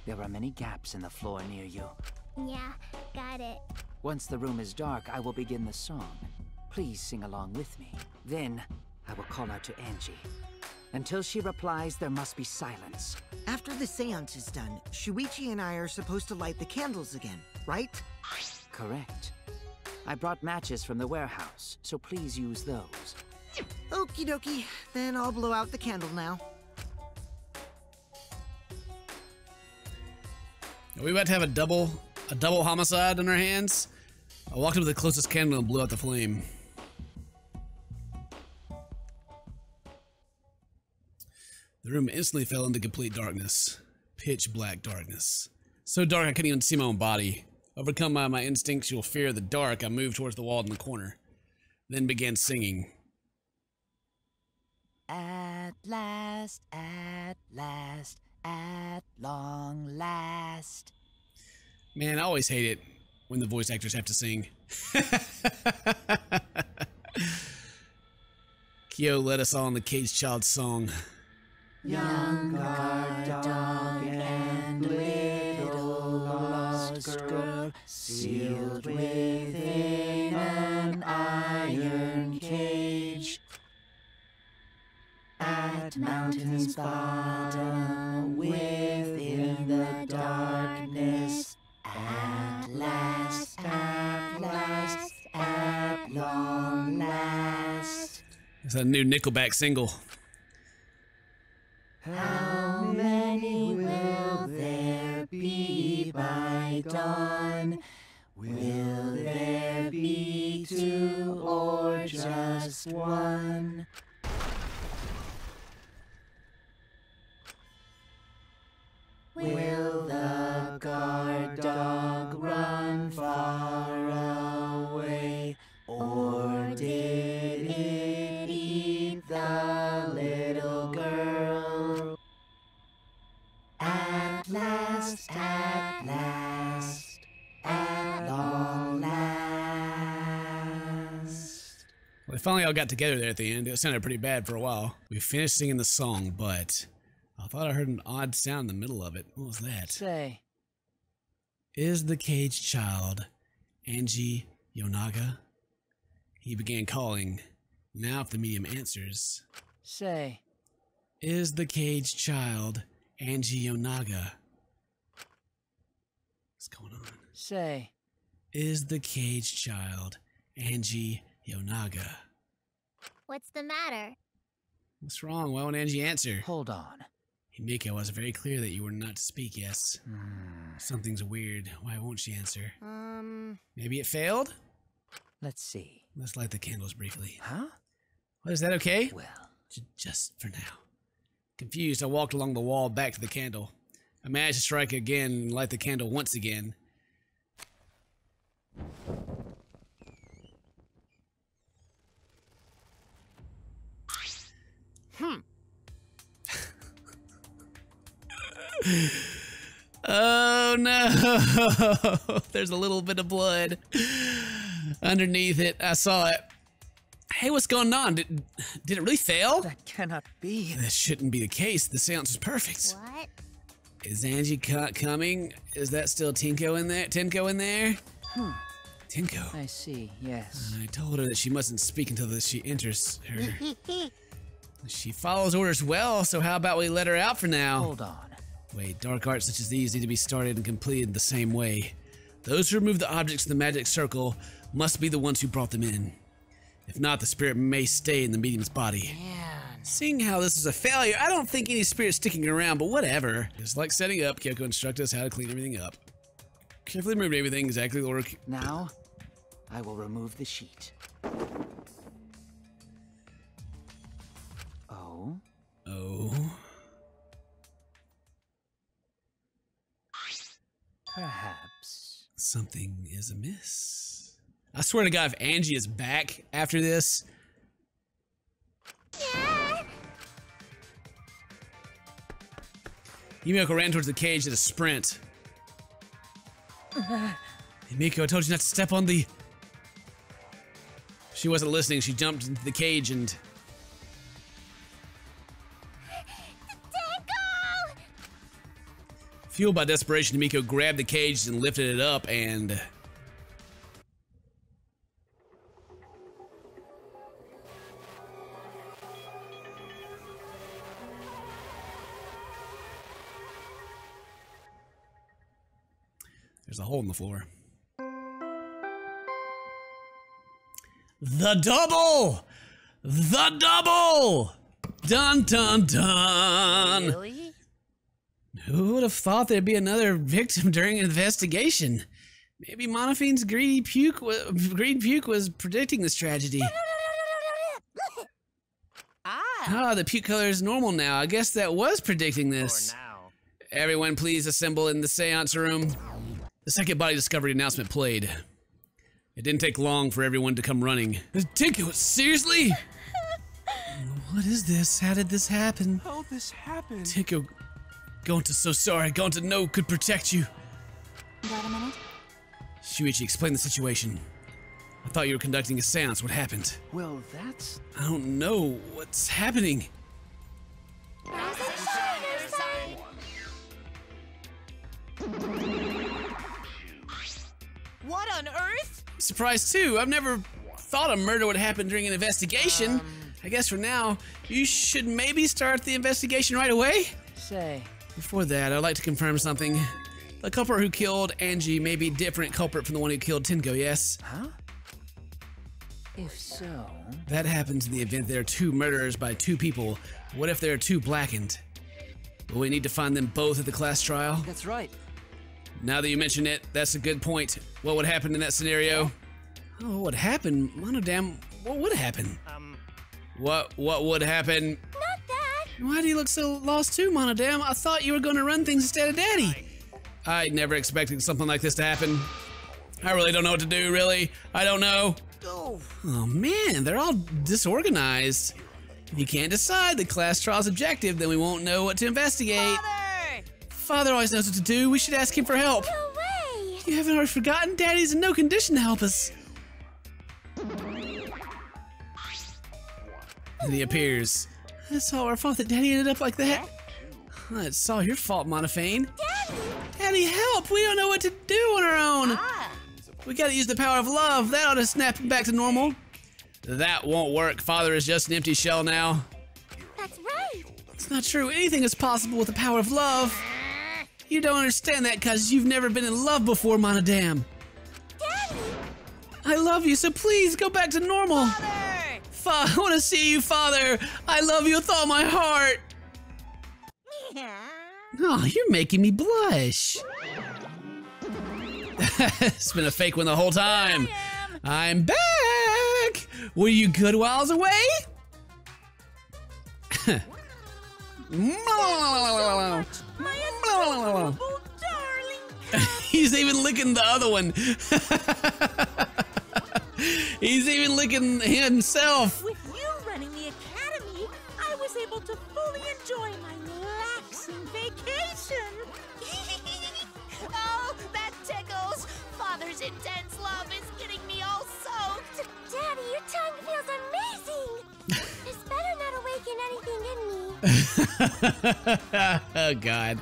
There are many gaps in the floor near you. Yeah, got it. Once the room is dark, I will begin the song. Please sing along with me. Then, I will call out to Angie. Until she replies, there must be silence. After the seance is done, Shuichi and I are supposed to light the candles again, right? Correct. I brought matches from the warehouse, so please use those. Okie dokie, then I'll blow out the candle now. Are we about to have a double homicide on our hands? I walked up to the closest candle and blew out the flame. The room instantly fell into complete darkness. Pitch black darkness. So dark I couldn't even see my own body. Overcome by my instinctual fear of the dark, I moved towards the wall in the corner. Then began singing. At last, at long last. Man, I always hate it when the voice actors have to sing. Kyo led us all in the Caged Child song. Young guard dog and little lost girl, sealed within an iron cage. At mountain's bottom, within the darkness, at last, at long last. It's a new Nickelback single. How many will there be by dawn? Will there be 2 or just 1? Will the guard dog run far away, or did it eat the little girl? We finally all got together there at the end. It sounded pretty bad for a while. We finished singing the song, but I thought I heard an odd sound in the middle of it. What was that? Say. Is the caged child Angie Yonaga? He began calling. Now if the medium answers. Say. Is the caged child Angie Yonaga? What's going on? Say. Is the caged child Angie Yonaga? What's the matter? What's wrong? Why won't Angie answer? Hold on. Himiko was very clear that you were not to speak, yes. Something's weird. Why won't she answer? Maybe it failed? Let's see. Let's light the candles briefly. Huh? What, is that okay? Well. Just for now. Confused, I walked along the wall back to the candle. I managed to strike again and light the candle once again. Oh no! There's a little bit of blood underneath it. I saw it. Hey, what's going on? Did it really fail? That cannot be. This shouldn't be the case. The seance was perfect. What? Is Angie coming? Is that still Tinko in there? Tinko. I see, yes. I told her that she mustn't speak until she enters her. She follows orders well, so how about we let her out for now? Hold on. Wait, dark arts such as these need to be started and completed the same way. Those who remove the objects in the magic circle must be the ones who brought them in. If not, the spirit may stay in the medium's body. Man. Seeing how this is a failure, I don't think any spirit's sticking around, but whatever. Just like setting up, Kyoko instructed us how to clean everything up. Carefully remove everything exactly the order. Now, I will remove the sheet. Oh? Oh. Perhaps. Something is amiss. I swear to God, if Angie is back after this. Himiko ran towards the cage at a sprint. Himiko, I told you not to step on the... She wasn't listening. She jumped into the cage and... Fueled by desperation, Himiko grabbed the cage and lifted it up and... There's a hole in the floor. The double! The double! Dun dun dun! Really? Who would have thought there'd be another victim during an investigation? Maybe Monofine's green puke was predicting this tragedy. Ah, the puke color is normal now. I guess that was predicting this. For now. Everyone please assemble in the seance room. The second body discovery announcement played. It didn't take long for everyone to come running. Tinko, seriously? What is this? How did this happen? How this happened? Tinko, Gonta, so sorry. Gonta, no, could protect you. Got a minute? Shuichi, explain the situation. I thought you were conducting a seance. What happened? Well, that's... I don't know. What's happening? What on earth? Surprised too. I've never thought a murder would happen during an investigation. I guess for now, you should maybe start the investigation right away. Say. Before that, I'd like to confirm something. The culprit who killed Angie may be a different culprit from the one who killed Tinko, yes? Huh? If so... That happens in the event there are two murderers by two people. What if there are two blackened? Will we need to find them both at the class trial? That's right. Now that you mention it, that's a good point. What would happen in that scenario? Oh, what would happen? Monodam, what would happen? What would happen? Not that. Why do you look so lost too, Monodam? I thought you were going to run things instead of Daddy. I never expected something like this to happen. I really don't know what to do, really. I don't know. Oh man, they're all disorganized. If you can't decide the class trial's objective, then we won't know what to investigate. Father always knows what to do. We should ask him for help. No way. You haven't already forgotten? Daddy's in no condition to help us. And he appears. It's all our fault that Daddy ended up like that. It's all your fault, Monophane. Daddy, help! We don't know what to do on our own. We gotta use the power of love. That ought to snap him back to normal. That won't work. Father is just an empty shell now. That's right. It's not true. Anything is possible with the power of love. You don't understand that because you've never been in love before, Monodam. Daddy! I love you, so please go back to normal. I want to see you, Father. I love you with all my heart. Oh, you're making me blush. It's been a fake one the whole time. I'm back. Were you good while I was away? He's even licking the other one. He's even licking himself. With you running the academy, I was able to fully enjoy my relaxing vacation. Oh, that tickles. Father's intense love is getting me all soaked. Daddy, your tongue feels amazing. It's better not awaken anything in me. Oh, God.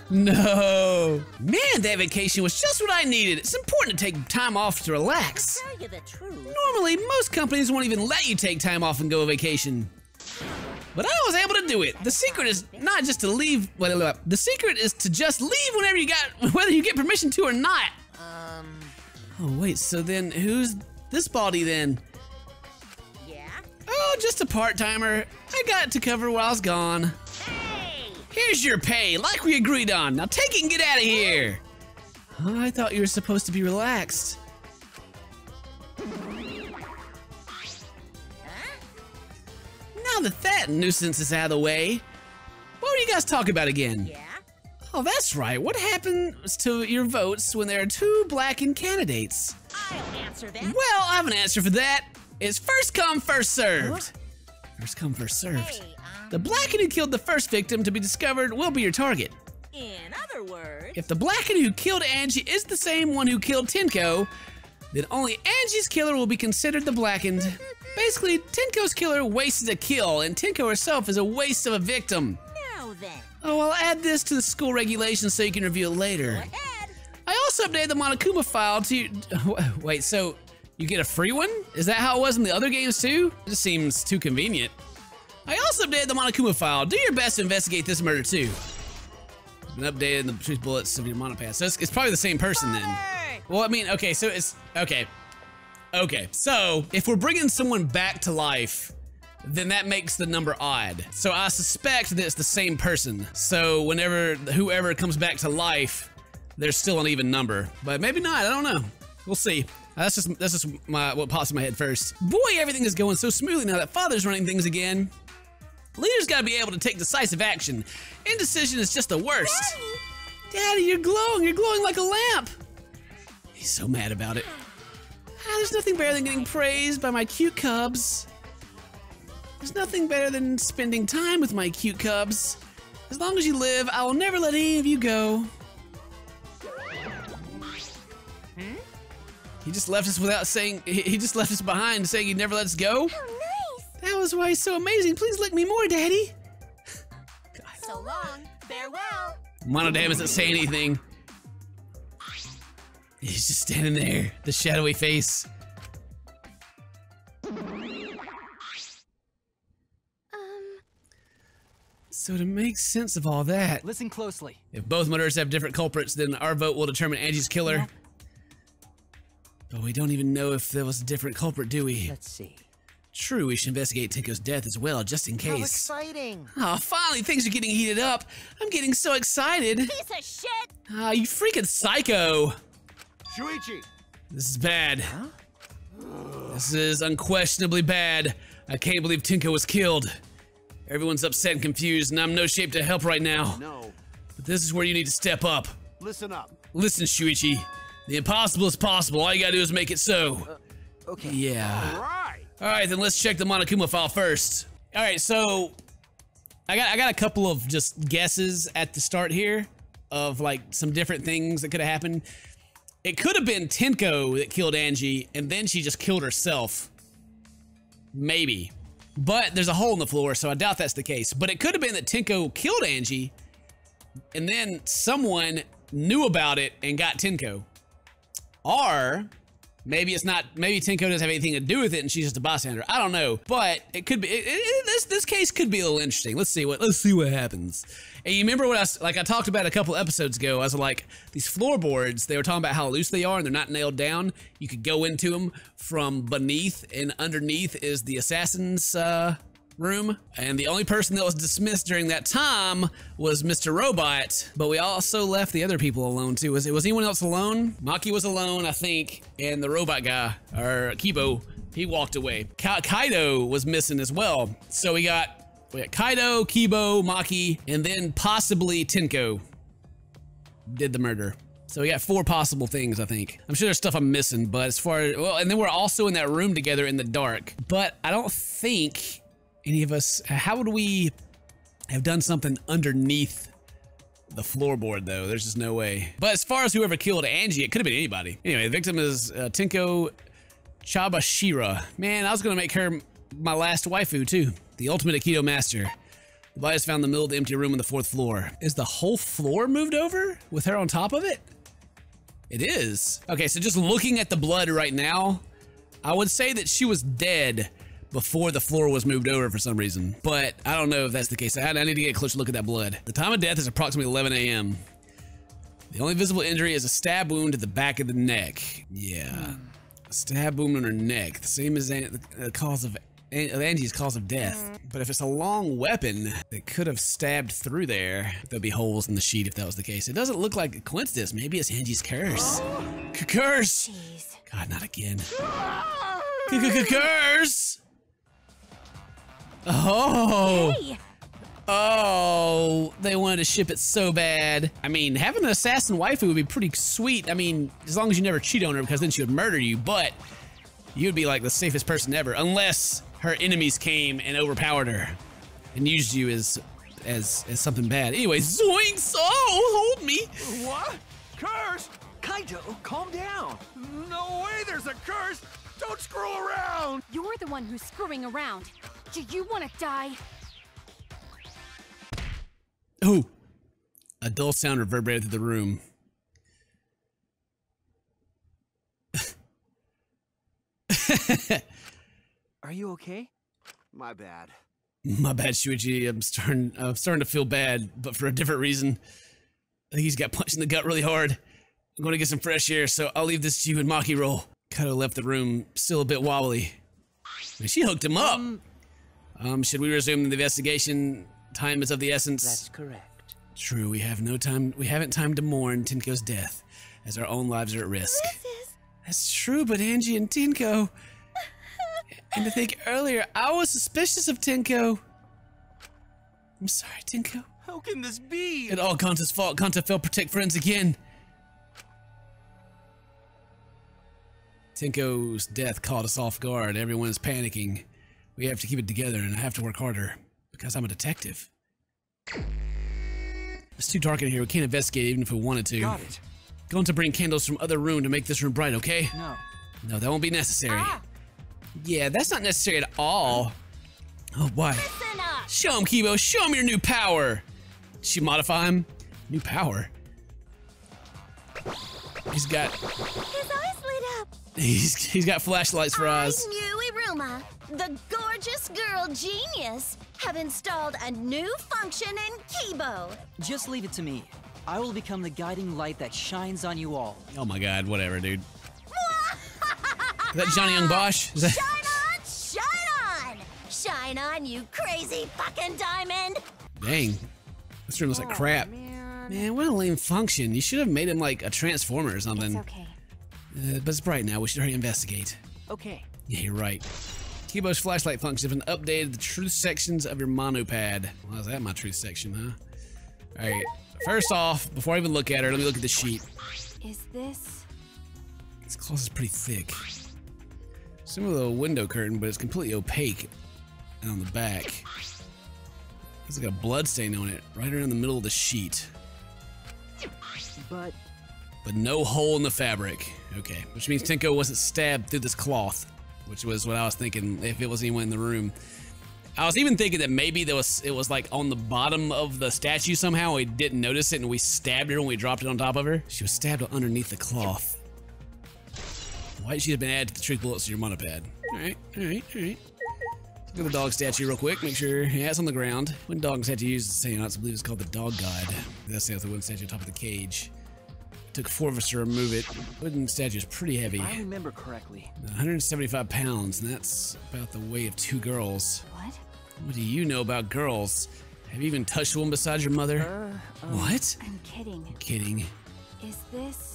No. Man, that vacation was just what I needed. It's important to take time off to relax. To tell you the truth, Normally, most companies won't even let you take time off and go on vacation. But I was able to do it. The secret is not just to leave. The secret is to just leave whenever whether you get permission to or not. Oh, wait, so then who's this baldy then? yeah? Oh, just a part-timer. I got it to cover while I was gone. Hey! Here's your pay, like we agreed on. Now take it and get out of here. Oh, I thought you were supposed to be relaxed. Now that nuisance is out of the way, what were you guys talking about again? Yeah? Oh, that's right. What happens to your votes when there are two blackened candidates? I'll answer that. Well, I have an answer for that. It's first come, first served. First come, first served. Hey, The blackened who killed the first victim to be discovered will be your target. in other words, If the blackened who killed Angie is the same one who killed Tenko, then only Angie's killer will be considered the blackened. Basically, Tenko's killer wasted a kill, and Tenko herself is a waste of a victim. now then, Oh, I'll add this to the school regulations so you can review it later. head. I also updated the Monokuma file to... Wait, so you get a free one? Is that how it was in the other games too? It just seems too convenient. I also updated the Monokuma file. Do your best to investigate this murder too. It's been updated in the truth bullets of your Monopath. So it's probably the same person then. Well, I mean, okay, so it's... Okay. Okay, so if we're bringing someone back to life, then that makes the number odd. So I suspect that it's the same person. So whenever whoever comes back to life, there's still an even number. But maybe not, I don't know. We'll see. That's just what pops in my head first. Boy, everything is going so smoothly now that Father's running things again. Leaders gotta be able to take decisive action. Indecision is just the worst. Daddy, you're glowing like a lamp. He's so mad about it. There's nothing better than getting praised by my cute cubs. There's nothing better than spending time with my cute cubs. As long as you live, I will never let any of you go. He just left us without saying, he just left us behind saying he'd never let us go? How nice. That was why he's so amazing. Please lick me more, Daddy. So long. Farewell. Monodam doesn't say anything. He's just standing there, the shadowy face. So to make sense of all that, Listen closely. if both murderers have different culprits, then our vote will determine Angie's killer. But we don't even know if there was a different culprit, do we? Let's see. True, we should investigate Tenko's death as well, just in How case. exciting! Oh, finally, things are getting heated up. I'm getting so excited. Piece of shit. Ah, you freaking psycho. Shuichi! This is bad. This is unquestionably bad. I can't believe Tenko was killed. Everyone's upset and confused, and I'm in no shape to help right now. No. But this is where you need to step up. Listen up. Listen, Shuichi. The impossible is possible. All you gotta do is make it so. Okay. Yeah. Right. Alright, then let's check the Monokuma file first. Alright, so I got a couple of just guesses at the start here of like some different things that could have happened. It could have been Tenko that killed Angie, and then she just killed herself. Maybe. But there's a hole in the floor, so I doubt that's the case. But it could have been that Tenko killed Angie, and then someone knew about it and got Tenko. Or maybe it's not, maybe Tenko doesn't have anything to do with it and she's just a bystander. I don't know, but it could be, this case could be a little interesting. Let's see what happens. And you remember what I talked about a couple episodes ago. I was like, these floorboards, they were talking about how loose they are and they're not nailed down. You could go into them from beneath, and underneath is the assassin's room. And the only person that was dismissed during that time was Mr. Robot, but we also left the other people alone too. Was anyone else alone? Maki was alone, I think, and the robot guy, or Kibo, he walked away. Kaido was missing as well. So we got Kaido, Kibo, Maki, and then possibly Tenko did the murder. So we got 4 possible things, I think. I'm sure there's stuff I'm missing, but as far as, well, and then we're also in that room together in the dark. But I don't think any of us, how would we have done something underneath the floorboard though? There's just no way. But as far as whoever killed Angie, it could have been anybody. Anyway, the victim is Tenko Chabashira. Man, I was gonna make her my last waifu too. The ultimate Aikido master. The body is found in the middle of the empty room on the 4th floor. Is the whole floor moved over with her on top of it? It is. Okay, so just looking at the blood right now, I would say that she was dead before the floor was moved over for some reason. But I don't know if that's the case. I need to get a closer look at that blood. The time of death is approximately 11 a.m. The only visible injury is a stab wound to the back of the neck. Yeah, a stab wound on her neck. The same as the cause of Angie's cause of death. But if it's a long weapon that could have stabbed through there, there'd be holes in the sheet if that was the case. It doesn't look like a coincidence. Maybe it's Angie's curse. Curse! Jeez. God, not again. Curse! Oh! Hey! Oh, they wanted to ship it so bad. I mean, having an assassin waifu would be pretty sweet. I mean, as long as you never cheat on her, because then she would murder you, but you'd be like the safest person ever, unless her enemies came and overpowered her and used you as something bad. Anyway, zoinks! Oh, hold me! What? Curse? Kaido, calm down. No way there's a curse! Don't screw around! You're the one who's screwing around. Do you want to die? Oh, a dull sound reverberated through the room. Are you okay? My bad. My bad, Shuichi. I'm starting to feel bad, but for a different reason. I think he's got punched in the gut really hard. I'm going to get some fresh air, so I'll leave this to you and Maki roll. Kaido left the room, still a bit wobbly. I mean, she hooked him up. Should we resume the investigation? Time is of the essence. That's correct. True, we have no time. We haven't time to mourn Tenko's death, as our own lives are at risk. That's true, but Angie and Tenko. And to think earlier, I was suspicious of Tenko. I'm sorry, Tenko. How can this be? It all Kanta's fault. Kanta failed to protect friends again. Tenko's death caught us off guard. Everyone's panicking. We have to keep it together, and I have to work harder because I'm a detective. It's too dark in here. We can't investigate even if we wanted to. Got it. Going to bring candles from other room to make this room bright, okay? No. No, that won't be necessary. Yeah, that's not necessary at all. Oh, boy. Listen up. Show him, Kibo. Show him your new power. Did she modify him? New power. He's got... His eyes lit up. He's got flashlights for eyes. I knew Iruma, the gorgeous girl genius, have installed a new function in Kibo. Just leave it to me. I will become the guiding light that shines on you all. Oh my god, whatever, dude. Is that Johnny Young Bosch? Is that... Shine on! Shine on! Shine on, you crazy fucking diamond! Dang. This room looks like crap. Man, what a lame function. You should have made him like a transformer or something. It's okay. But it's bright now. We should hurry investigate. Okay. Yeah, you're right. Kibo's flashlight function has been updated. The truth sections of your Manu pad. Well, is that my truth section, huh? Alright. First off, before I even look at her, let me look at the sheet. Is this? This cloth is pretty thick. Similar to a window curtain, but it's completely opaque. And on the back, there's like a blood stain on it, right around the middle of the sheet. But no hole in the fabric. Okay, which means Tenko wasn't stabbed through this cloth which was what I was thinking if it was anyone in the room. I was even thinking that maybe it was like on the bottom of the statue somehow. We didn't notice it and we stabbed her when we dropped it on top of her. She was stabbed underneath the cloth. Why should she have been added to the trick bullets to your monopad? Alright. Look at the dog statue real quick. Make sure, yeah, it's on the ground. When dog statue uses the seance, I believe it's called the dog god. That's the wooden statue on top of the cage. It took 4 of us to remove it. Wooden statue is pretty heavy. If I remember correctly. 175 pounds, and that's about the weight of 2 girls. What? What do you know about girls? Have you even touched one besides your mother? What? I'm kidding. Kidding.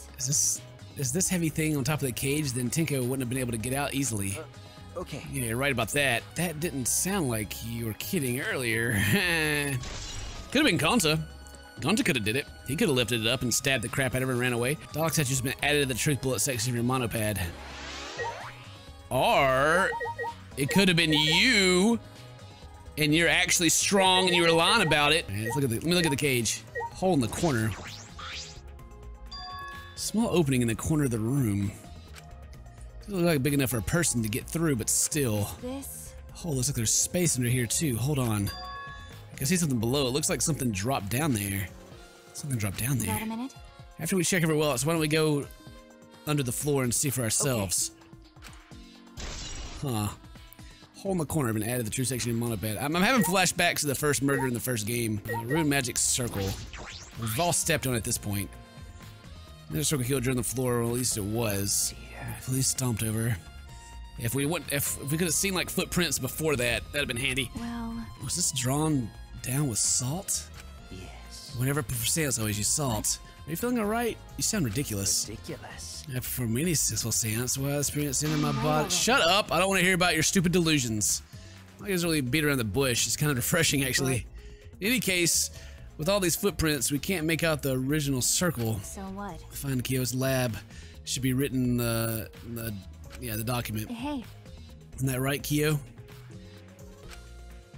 Is this heavy thing on top of the cage? Then Tinko wouldn't have been able to get out easily. Okay. Yeah, you're right about that. That didn't sound like you were kidding earlier. Could have been Gonta. Gonta could have did it. He could have lifted it up and stabbed the crap out of her and ran away. Dog statue's been added to the truth bullet section of your monopad. Or it could have been you, and you're actually strong and you were lying about it. Right, let me look at the cage. Hole in the corner. Small opening in the corner of the room. Doesn't look like big enough for a person to get through, but still. Oh, looks like there's space under here too. Hold on. I can see something below. It looks like something dropped down there. Something dropped down there. Got a minute? After we check everywhere else, why don't we go under the floor and see for ourselves? Okay. Huh. Hole in the corner. I've been added to the true section in monopad. I'm having flashbacks to the first murder in the first game. Ruined magic circle. We've all stepped on it at this point. Another circle killed during the floor, or at least it was. Police stomped over. If we could have seen like footprints before that, that'd have been handy. Well, was this drawn down with salt? Yes. Whenever seance always use salt. Are you feeling alright? You sound ridiculous. I perform any successful seance while experiencing in my body. Shut up! I don't want to hear about your stupid delusions. I guess really beat around the bush. It's kind of refreshing, actually. In any case, with all these footprints, we can't make out the original circle. So what? Find Kyo's lab. Should be written in the document. Hey. Isn't that right, Kyo?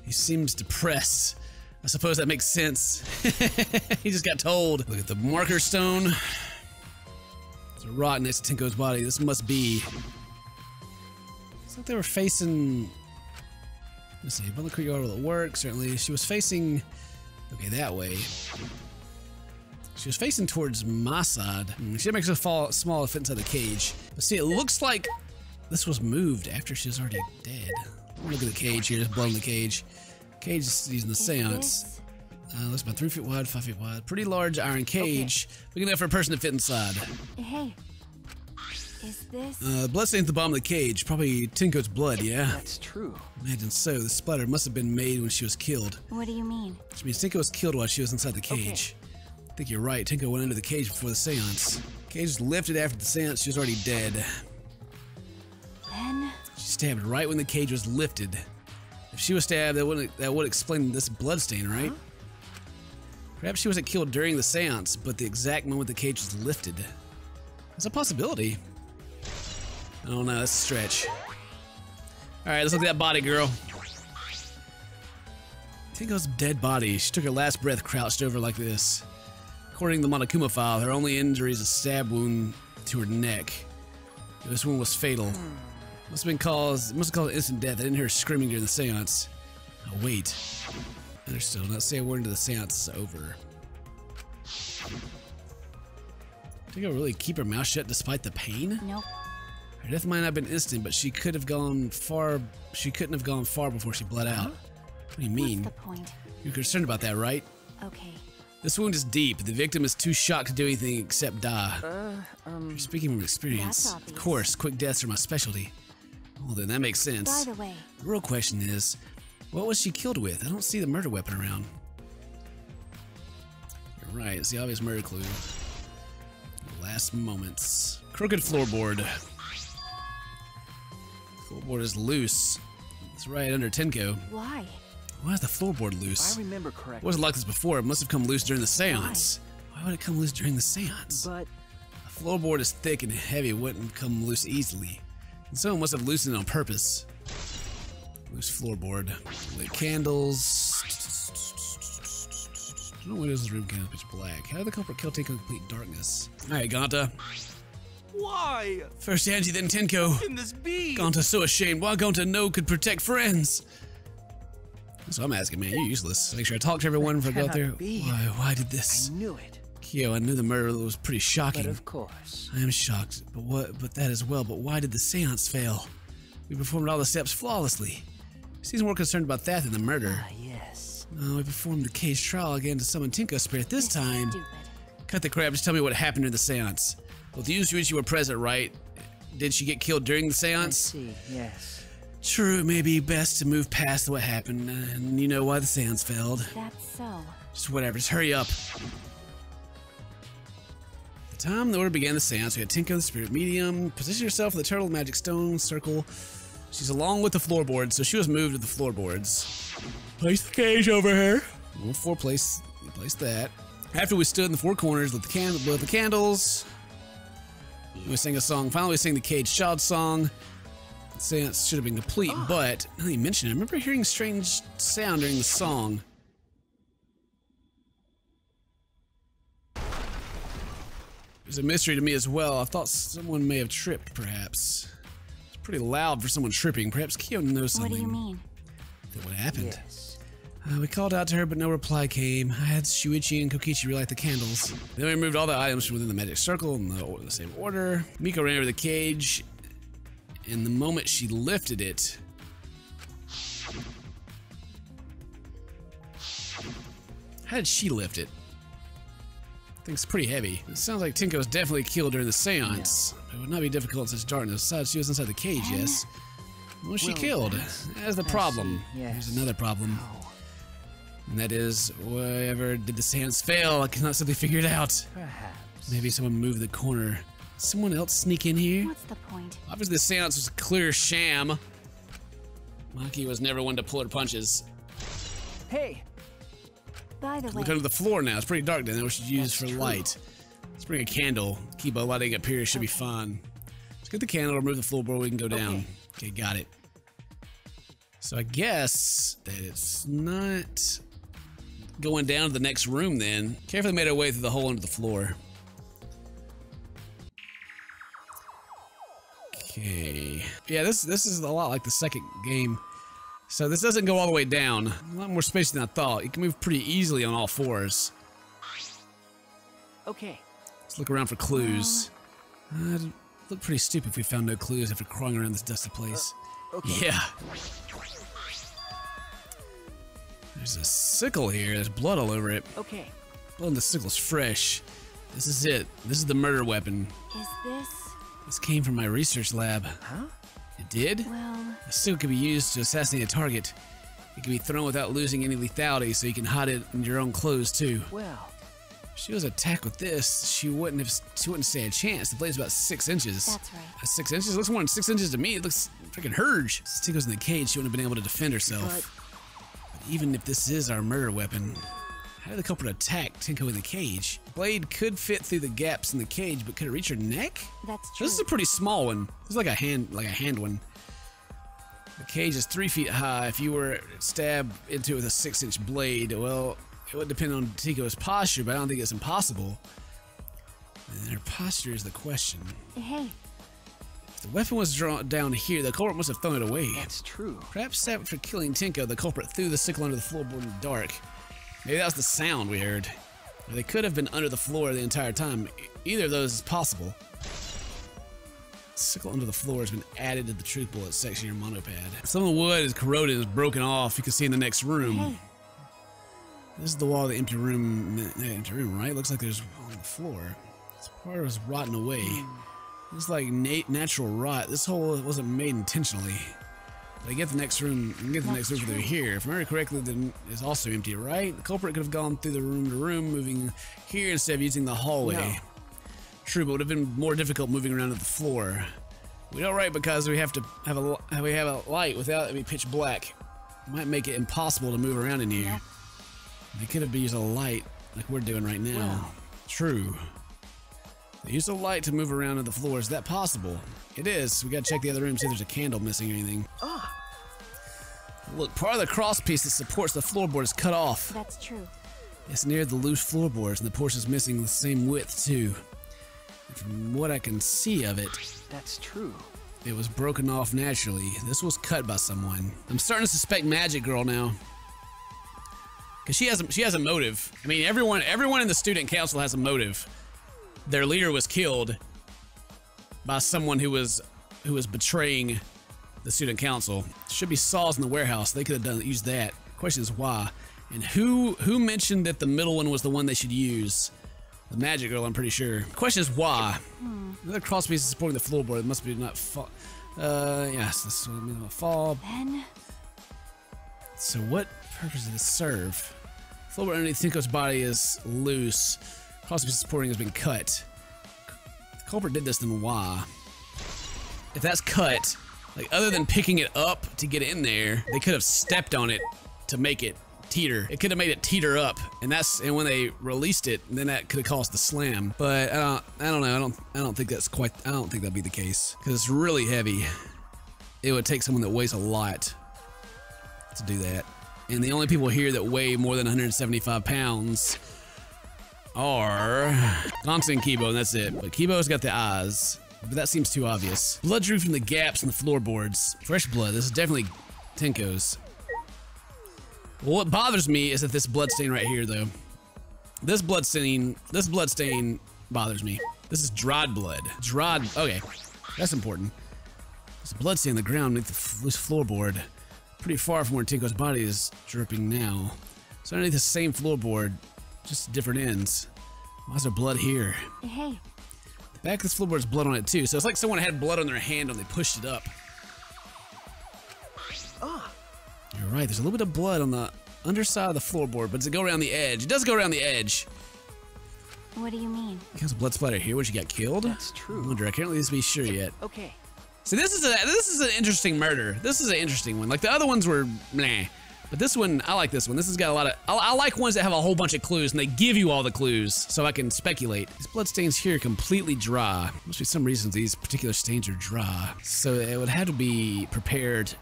He seems depressed. I suppose that makes sense. He just got told. Look at the marker stone. There's a rock next to Tinko's body. This must be. It's like they were facing. Let's see. Public courtyard will work. Certainly, she was facing. Okay, that way. She was facing towards my side. She makes herself fall small and fit inside the cage. But see, it looks like this was moved after she was already dead. Look at the cage here. There's blood in the cage. Cage is using the seance. Looks about 3 feet wide, 5 feet wide. Pretty large iron cage. Big enough for a person to fit inside. Hey. Is this? Bloodstains at the bottom of the cage. Probably Tinko's blood, yeah? That's true. Imagine so. The splatter must have been made when she was killed. What do you mean? Which means Tinko was killed while she was inside the cage. I think you're right. Tinko went under the cage before the seance. Cage was lifted after the seance. She was already dead. Then? She stabbed right when the cage was lifted. If she was stabbed, that would explain this bloodstain, right? Perhaps she wasn't killed during the seance, but the exact moment the cage was lifted. It's a possibility. I don't know. That's a stretch. All right, let's look at that body, girl. Tinko's dead body. She took her last breath crouched over like this. According to the Monokuma file, her only injury is a stab wound to her neck. This wound was fatal. Must have caused instant death. I didn't hear her screaming during the seance. Oh, wait. Understood. Not say a word until the seance is over. Tinko really keep her mouth shut despite the pain? Nope. Her death might not have been instant, but she could have gone far. She couldn't have gone far before she bled out. What do you mean? What's the point? You're concerned about that, right? Okay. This wound is deep. The victim is too shocked to do anything except die. You're speaking from experience. Of course, quick deaths are my specialty. Well, then that makes sense. By the way, The real question is, what was she killed with? I don't see the murder weapon around. You're right, it's the obvious murder clue. Last moments. Crooked floorboard. Floorboard is loose. It's right under Tinko. why? Why is the floorboard loose? If I remember correctly. It wasn't like this before. It must have come loose during the seance. Why would it come loose during the seance? But The floorboard is thick and heavy. It wouldn't come loose easily. And someone must have loosened it on purpose. Loose floorboard. Lit candles. No windows in the room. Candles pitch black. How did the culprit kill Tinko in complete darkness? Alright, Gonta. Why? First Angie, then Tenko. How can this be? Gonta's so ashamed. Why Gonta no could protect friends? So I'm asking, man, you're useless. Make sure I talk to everyone before I go out there. Why did this? I knew it. Kyo, I knew the murder was pretty shocking. But of course. I am shocked, but that as well. But why did the seance fail? We performed all the steps flawlessly. Seems more concerned about that than the murder. Yes. We performed the cage trial again to summon Tenko's spirit. This time, cut the crap. Just tell me what happened during the seance. Both you and Shuichi were present, right? Did she get killed during the seance? I see. Yes. True, maybe best to move past what happened, and you know why the seance failed. That's so. Just whatever, just hurry up. The time the order began the seance, we had Tenko, the spirit medium. Position yourself in the turtle magic stone circle. She's along with the floorboards, so she was moved to the floorboards. Place the cage over here. Place that. After we stood in the four corners, lit the candles. We sang a song. Finally, we sang the cage child song. The seance should have been complete, but now that you mention it, I remember hearing a strange sound during the song. It was a mystery to me as well. I thought someone may have tripped, perhaps. It's pretty loud for someone tripping. Perhaps Kyo knows something. What do you mean? What happened? Yes. We called out to her, but no reply came. I had Shuichi and Kokichi relight the candles. Then we removed all the items from within the magic circle in the same order. Miko ran over the cage, and the moment she lifted it, how did she lift it? I think it's pretty heavy. It sounds like Tenko was definitely killed during the seance. It would not be difficult in such darkness. Besides, she was inside the cage, yes. When was she killed? That's the problem. Yes. There's another problem. And that is, whoever did the seance fail, I cannot simply figure it out. Perhaps. Maybe someone moved the corner. Someone else sneak in here? What's the point? Obviously the seance was a clear sham. Maki was never one to pull her punches. Hey! By the way, Look under the floor now. It's pretty dark down there. We should use for That's true. light. Let's bring a candle. Keep a lighting up here. It should be fun. Let's get the candle, remove the floorboard, we can go down. Okay, got it. So I guess that it's not going down to the next room then. Carefully made our way through the hole under the floor. Okay. Yeah, this is a lot like the second game. So this doesn't go all the way down. A lot more space than I thought. You can move pretty easily on all fours. Okay. Let's look around for clues. It'd look pretty stupid if we found no clues after crawling around this dusty place. Okay. Yeah. There's a sickle here. There's blood all over it. Okay. Blood on the sickle's fresh. This is it. This is the murder weapon. is this? This came from my research lab. Huh? It did? Well, A sickle can be used to assassinate a target. It can be thrown without losing any lethality, so you can hide it in your own clothes too. Well. If she was attacked with this, she wouldn't stand a chance. The blade's about 6 inches. that's right. 6 inches? It looks more than 6 inches to me. It looks freaking huge. Since Tenko's in the cage, she wouldn't have been able to defend herself. But even if this is our murder weapon, how did the culprit attack Tenko in the cage? The blade could fit through the gaps in the cage, but could it reach her neck? That's true. This is a pretty small one. This is like a hand one. The cage is 3 feet high. If you were to stab into it with a 6-inch blade, well, it would depend on Tenko's posture, but I don't think it's impossible. And her posture is the question. Hey, If the weapon was drawn down here, the culprit must have thrown it away. That's true. Perhaps after killing Tenko, the culprit threw the sickle under the floorboard in the dark. Maybe that was the sound we heard. Or they could have been under the floor the entire time. Either of those is possible. The sickle under the floor has been added to the truth bullet section of your monopad. Some of the wood is corroded and is broken off. You can see in the next room. hey, This is the wall of the empty room, right? Looks like there's on the floor. This part was rotten away. It's like natural rot. This hole wasn't made intentionally. But I get the next room. You can get the next room through here. If I remember correctly, then it's also empty, right? The culprit could have gone through the room to room, moving here instead of using the hallway. No. True, but it would have been more difficult moving around to the floor. We know, right? Because we have to have a light without it be pitch black. It might make it impossible to move around in here. They could have used a light like we're doing right now. Wow. True. They used a light to move around on the floor. Is that possible? It is. We gotta check the other room, see if there's a candle missing or anything. Look, part of the cross piece that supports the floorboard is cut off. that's true. It's near the loose floorboards, and the portion's missing the same width, too. From what I can see of it, That's true. it was broken off naturally. This was cut by someone. I'm starting to suspect Magic Girl now. Cause she has a motive. I mean, everyone in the student council has a motive. Their leader was killed by someone who was betraying the student council. Should be saws in the warehouse. They could have used that. Question is why? And who mentioned that the middle one was the one they should use? The Magic Girl, I'm pretty sure. Question is why? Another cross piece is supporting the floorboard. It must be not fall. Yes, this will fall. Then So what purpose does this serve? Floorboard underneath Tinko's body is loose. Cross piece supporting has been cut. If the culprit did this, then why? If that's cut, like other than picking it up to get in there, they could have stepped on it to make it teeter. It could have made it teeter up, and when they released it, then that could have caused the slam. But I don't know. I don't think that'd be the case because it's really heavy. It would take someone that weighs a lot to do that. And the only people here that weigh more than 175 pounds are Gonson and Kibo, and that's it. But Kibo's got the eyes, but that seems too obvious. Blood drew from the gaps in the floorboards. Fresh blood. This is definitely Tinko's. Well, what bothers me is that this blood stain right here, though. This blood stain bothers me. This is dried blood. Okay, that's important. There's a blood stain on the ground beneath this floorboard. Pretty far from where Tinko's body is dripping now. So underneath the same floorboard, just different ends. Why is there blood here? hey, The back of this floorboard has blood on it too, so it's like someone had blood on their hand when they pushed it up. You're right, there's a little bit of blood on the underside of the floorboard, but does it go around the edge? It does go around the edge. what do you mean? There's a blood splatter here when she got killed. That's true. I wonder, I can't really be sure yet. Okay. So this is an interesting murder. This is an interesting one. Like the other ones were meh. But this one, I like this one. This has got a lot of, I like ones that have a whole bunch of clues and they give you all the clues so I can speculate. These blood stains here are completely dry. Must be some reasons these particular stains are dry. So it would have to be prepared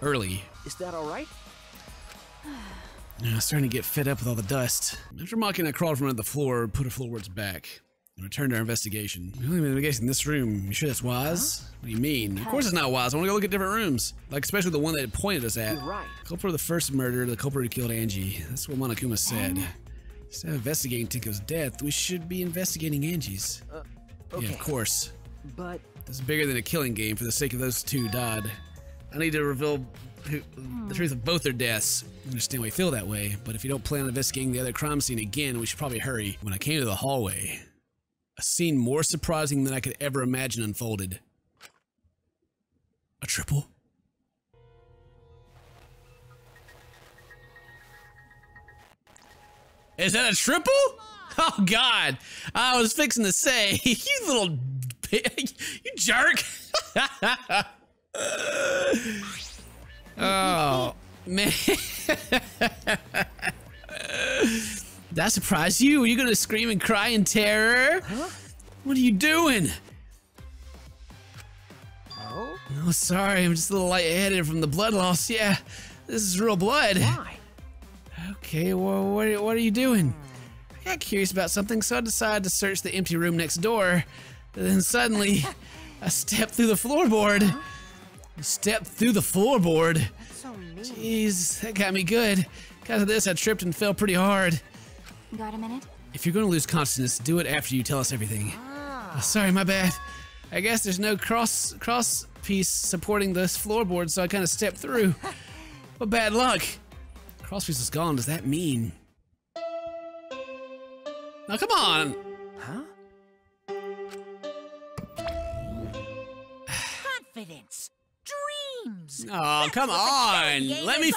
early. Is that all right? I'm starting to get fed up with all the dust. After mocking, I crawled from under the floor, put her floorboards back, and returned to our investigation. We've only been investigating this room. You sure that's wise? What do you mean? Of course it's not wise. I want to go look at different rooms. Like, especially the one that it pointed us at. You're right. Culprit of the first murder, the culprit who killed Angie. That's what Monokuma said. Instead of investigating Tinko's death, we should be investigating Angie's. Okay. Yeah, of course. But This is bigger than a killing game for the sake of those two died. I need to reveal the truth of both their deaths. I understand why you feel that way, but if you don't plan on investigating the other crime scene again, we should probably hurry. When I came to the hallway, a scene more surprising than I could ever imagine unfolded. A triple? Is that a triple? Oh God, I was fixing to say, you little, you jerk. Oh, man. That surprised you? Are you gonna scream and cry in terror? Huh? What are you doing? oh, Oh, sorry, I'm just a little lightheaded from the blood loss. Yeah, this is real blood. why? Okay, well, what are you doing? I got curious about something, so I decided to search the empty room next door. And then suddenly, I stepped through the floorboard. Stepped through the floorboard. That's so mean. Jeez, that got me good. Because of this, I tripped and fell pretty hard. Got a minute? If you're going to lose consciousness, do it after you tell us everything. Oh, sorry, my bad. I guess there's no cross piece supporting this floorboard, so I kind of stepped through. But bad luck. Cross piece is gone. Does that mean? Now, come on. Huh? Confidence. Dreams. Oh, come on. Let me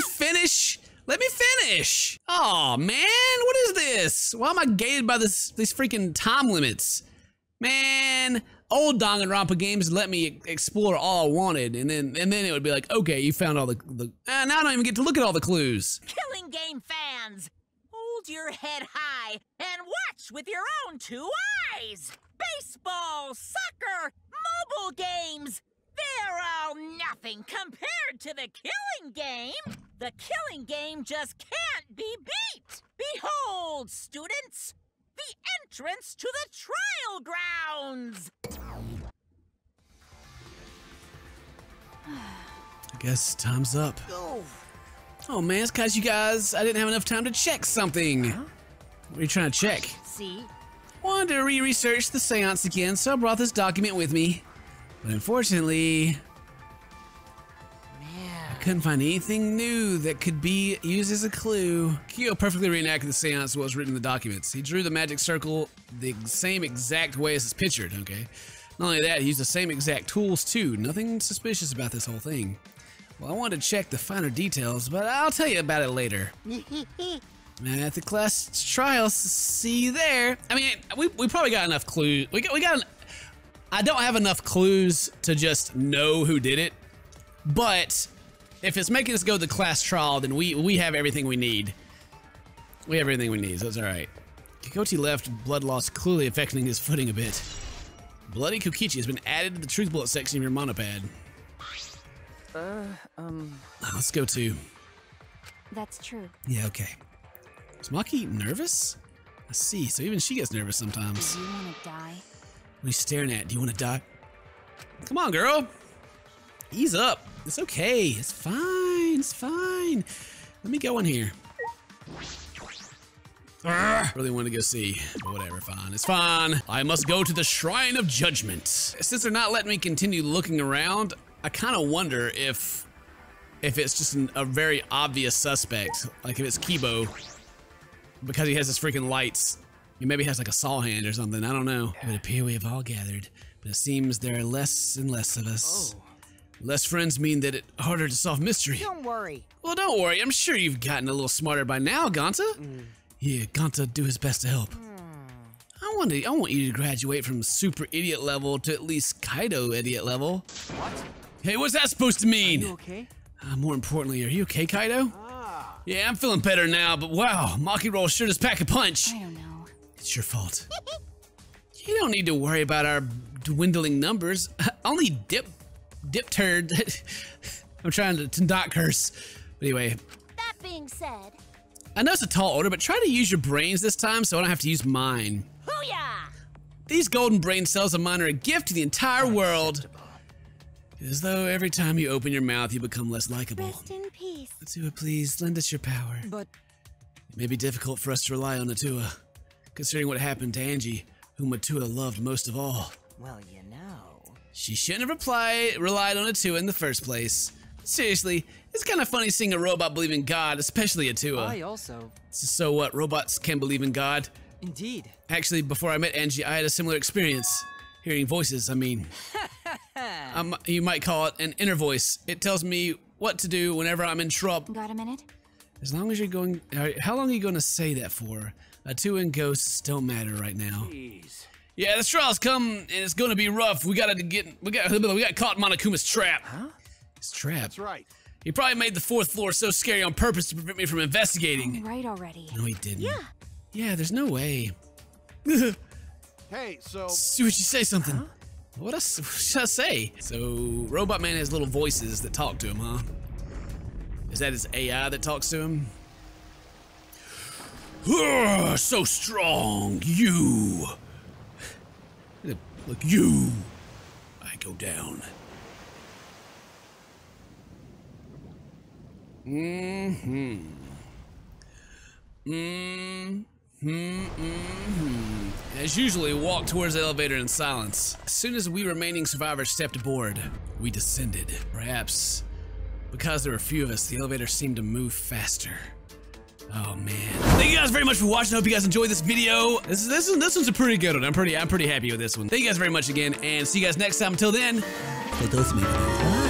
finish. Let me finish. Oh, man. What is this? Why am I gated by these freaking time limits? Man, old Danganronpa games let me explore all I wanted, and then it would be like, okay, you found all the now I don't even get to look at all the clues. Killing game fans, hold your head high and watch with your own two eyes. Baseball, soccer, mobile games, they're all nothing compared to the killing game. The killing game just can't be beat. Behold, students, the entrance to the trial grounds. I guess time's up. Oh man, it's because you guys, I didn't have enough time to check something. What are you trying to check? See? Wanted to research the seance again, so I brought this document with me. But unfortunately, I couldn't find anything new that could be used as a clue. Kyo perfectly reenacted the seance what was written in the documents. He drew the magic circle the same exact way as it's pictured, okay? Not only that, he used the same exact tools too. Nothing suspicious about this whole thing. Well, I wanted to check the finer details, but I'll tell you about it later. At the class trials, see you there. I mean, we probably got enough clues. I don't have enough clues to just know who did it, but if it's making us go to the class trial, then we have everything we need. We have everything we need, so it's all right. Kikuchi left, blood loss clearly affecting his footing a bit. Bloody Kokichi has been added to the truth bullet section of your monopad. Let's go to. That's true. Yeah, okay. Is Maki nervous? I see, so even she gets nervous sometimes. Do you want to die? What are you staring at? Do you want to die? Come on, girl. Ease up. It's okay. It's fine. It's fine. Let me go in here. Really want to go see, but whatever, fine. It's fine. I must go to the Shrine of Judgment. Since they're not letting me continue looking around, I kind of wonder if it's just a very obvious suspect, like if it's Kibo, because he has his freaking lights. He maybe has like a saw hand or something, I don't know. It would appear we have all gathered, but it seems there are less and less of us. Less friends mean that it's harder to solve mystery. Don't worry. Well, don't worry, I'm sure you've gotten a little smarter by now, Gonta. Yeah, Gonta do his best to help. I want you to graduate from super idiot level to at least Kaido idiot level. What? Hey, what's that supposed to mean? Are you okay? More importantly, are you okay, Kaido? Yeah, I'm feeling better now, but wow, Maki Roll sure does pack a punch. I don't know. It's your fault. You don't need to worry about our dwindling numbers. Only dip turd. I'm trying to not curse. But anyway. That being said, I know it's a tall order, but try to use your brains this time so I don't have to use mine. booyah! These golden brain cells of mine are a gift to the entire world. As though every time you open your mouth, you become less likable. Rest in peace. Matua, please, lend us your power. But It may be difficult for us to rely on Matua, considering what happened to Angie, whom Matua loved most of all. Well, you know. She shouldn't have relied on Atua in the first place. Seriously, it's kind of funny seeing a robot believe in God, especially Atua. I also... So what, robots can believe in God? Indeed. Actually, before I met Angie, I had a similar experience. Hearing voices, I mean. You might call it an inner voice. It tells me what to do whenever I'm in trouble. Got a minute? As long as you're going... how long are you going to say that for? Atua and ghosts don't matter right now. Jeez. Yeah, the trial's come, and it's going to be rough. We got caught in Monokuma's trap. Huh? His trap? That's right. He probably made the 4th floor so scary on purpose to prevent me from investigating. Right already. No, he didn't. Yeah. Yeah, there's no way. Hey, so... Stuart, you say something. What should I say? So, Robot Man has little voices that talk to him, huh? Is that his AI that talks to him? So strong, you. Look, you. I go down. As usually, we walked towards the elevator in silence. As soon as we remaining survivors stepped aboard, we descended. Perhaps because there were a few of us, the elevator seemed to move faster. Oh man. Thank you guys very much for watching. I hope you guys enjoyed this video. This one's a pretty good one. I'm pretty happy with this one. Thank you guys very much again, and see you guys next time. Until then, bye.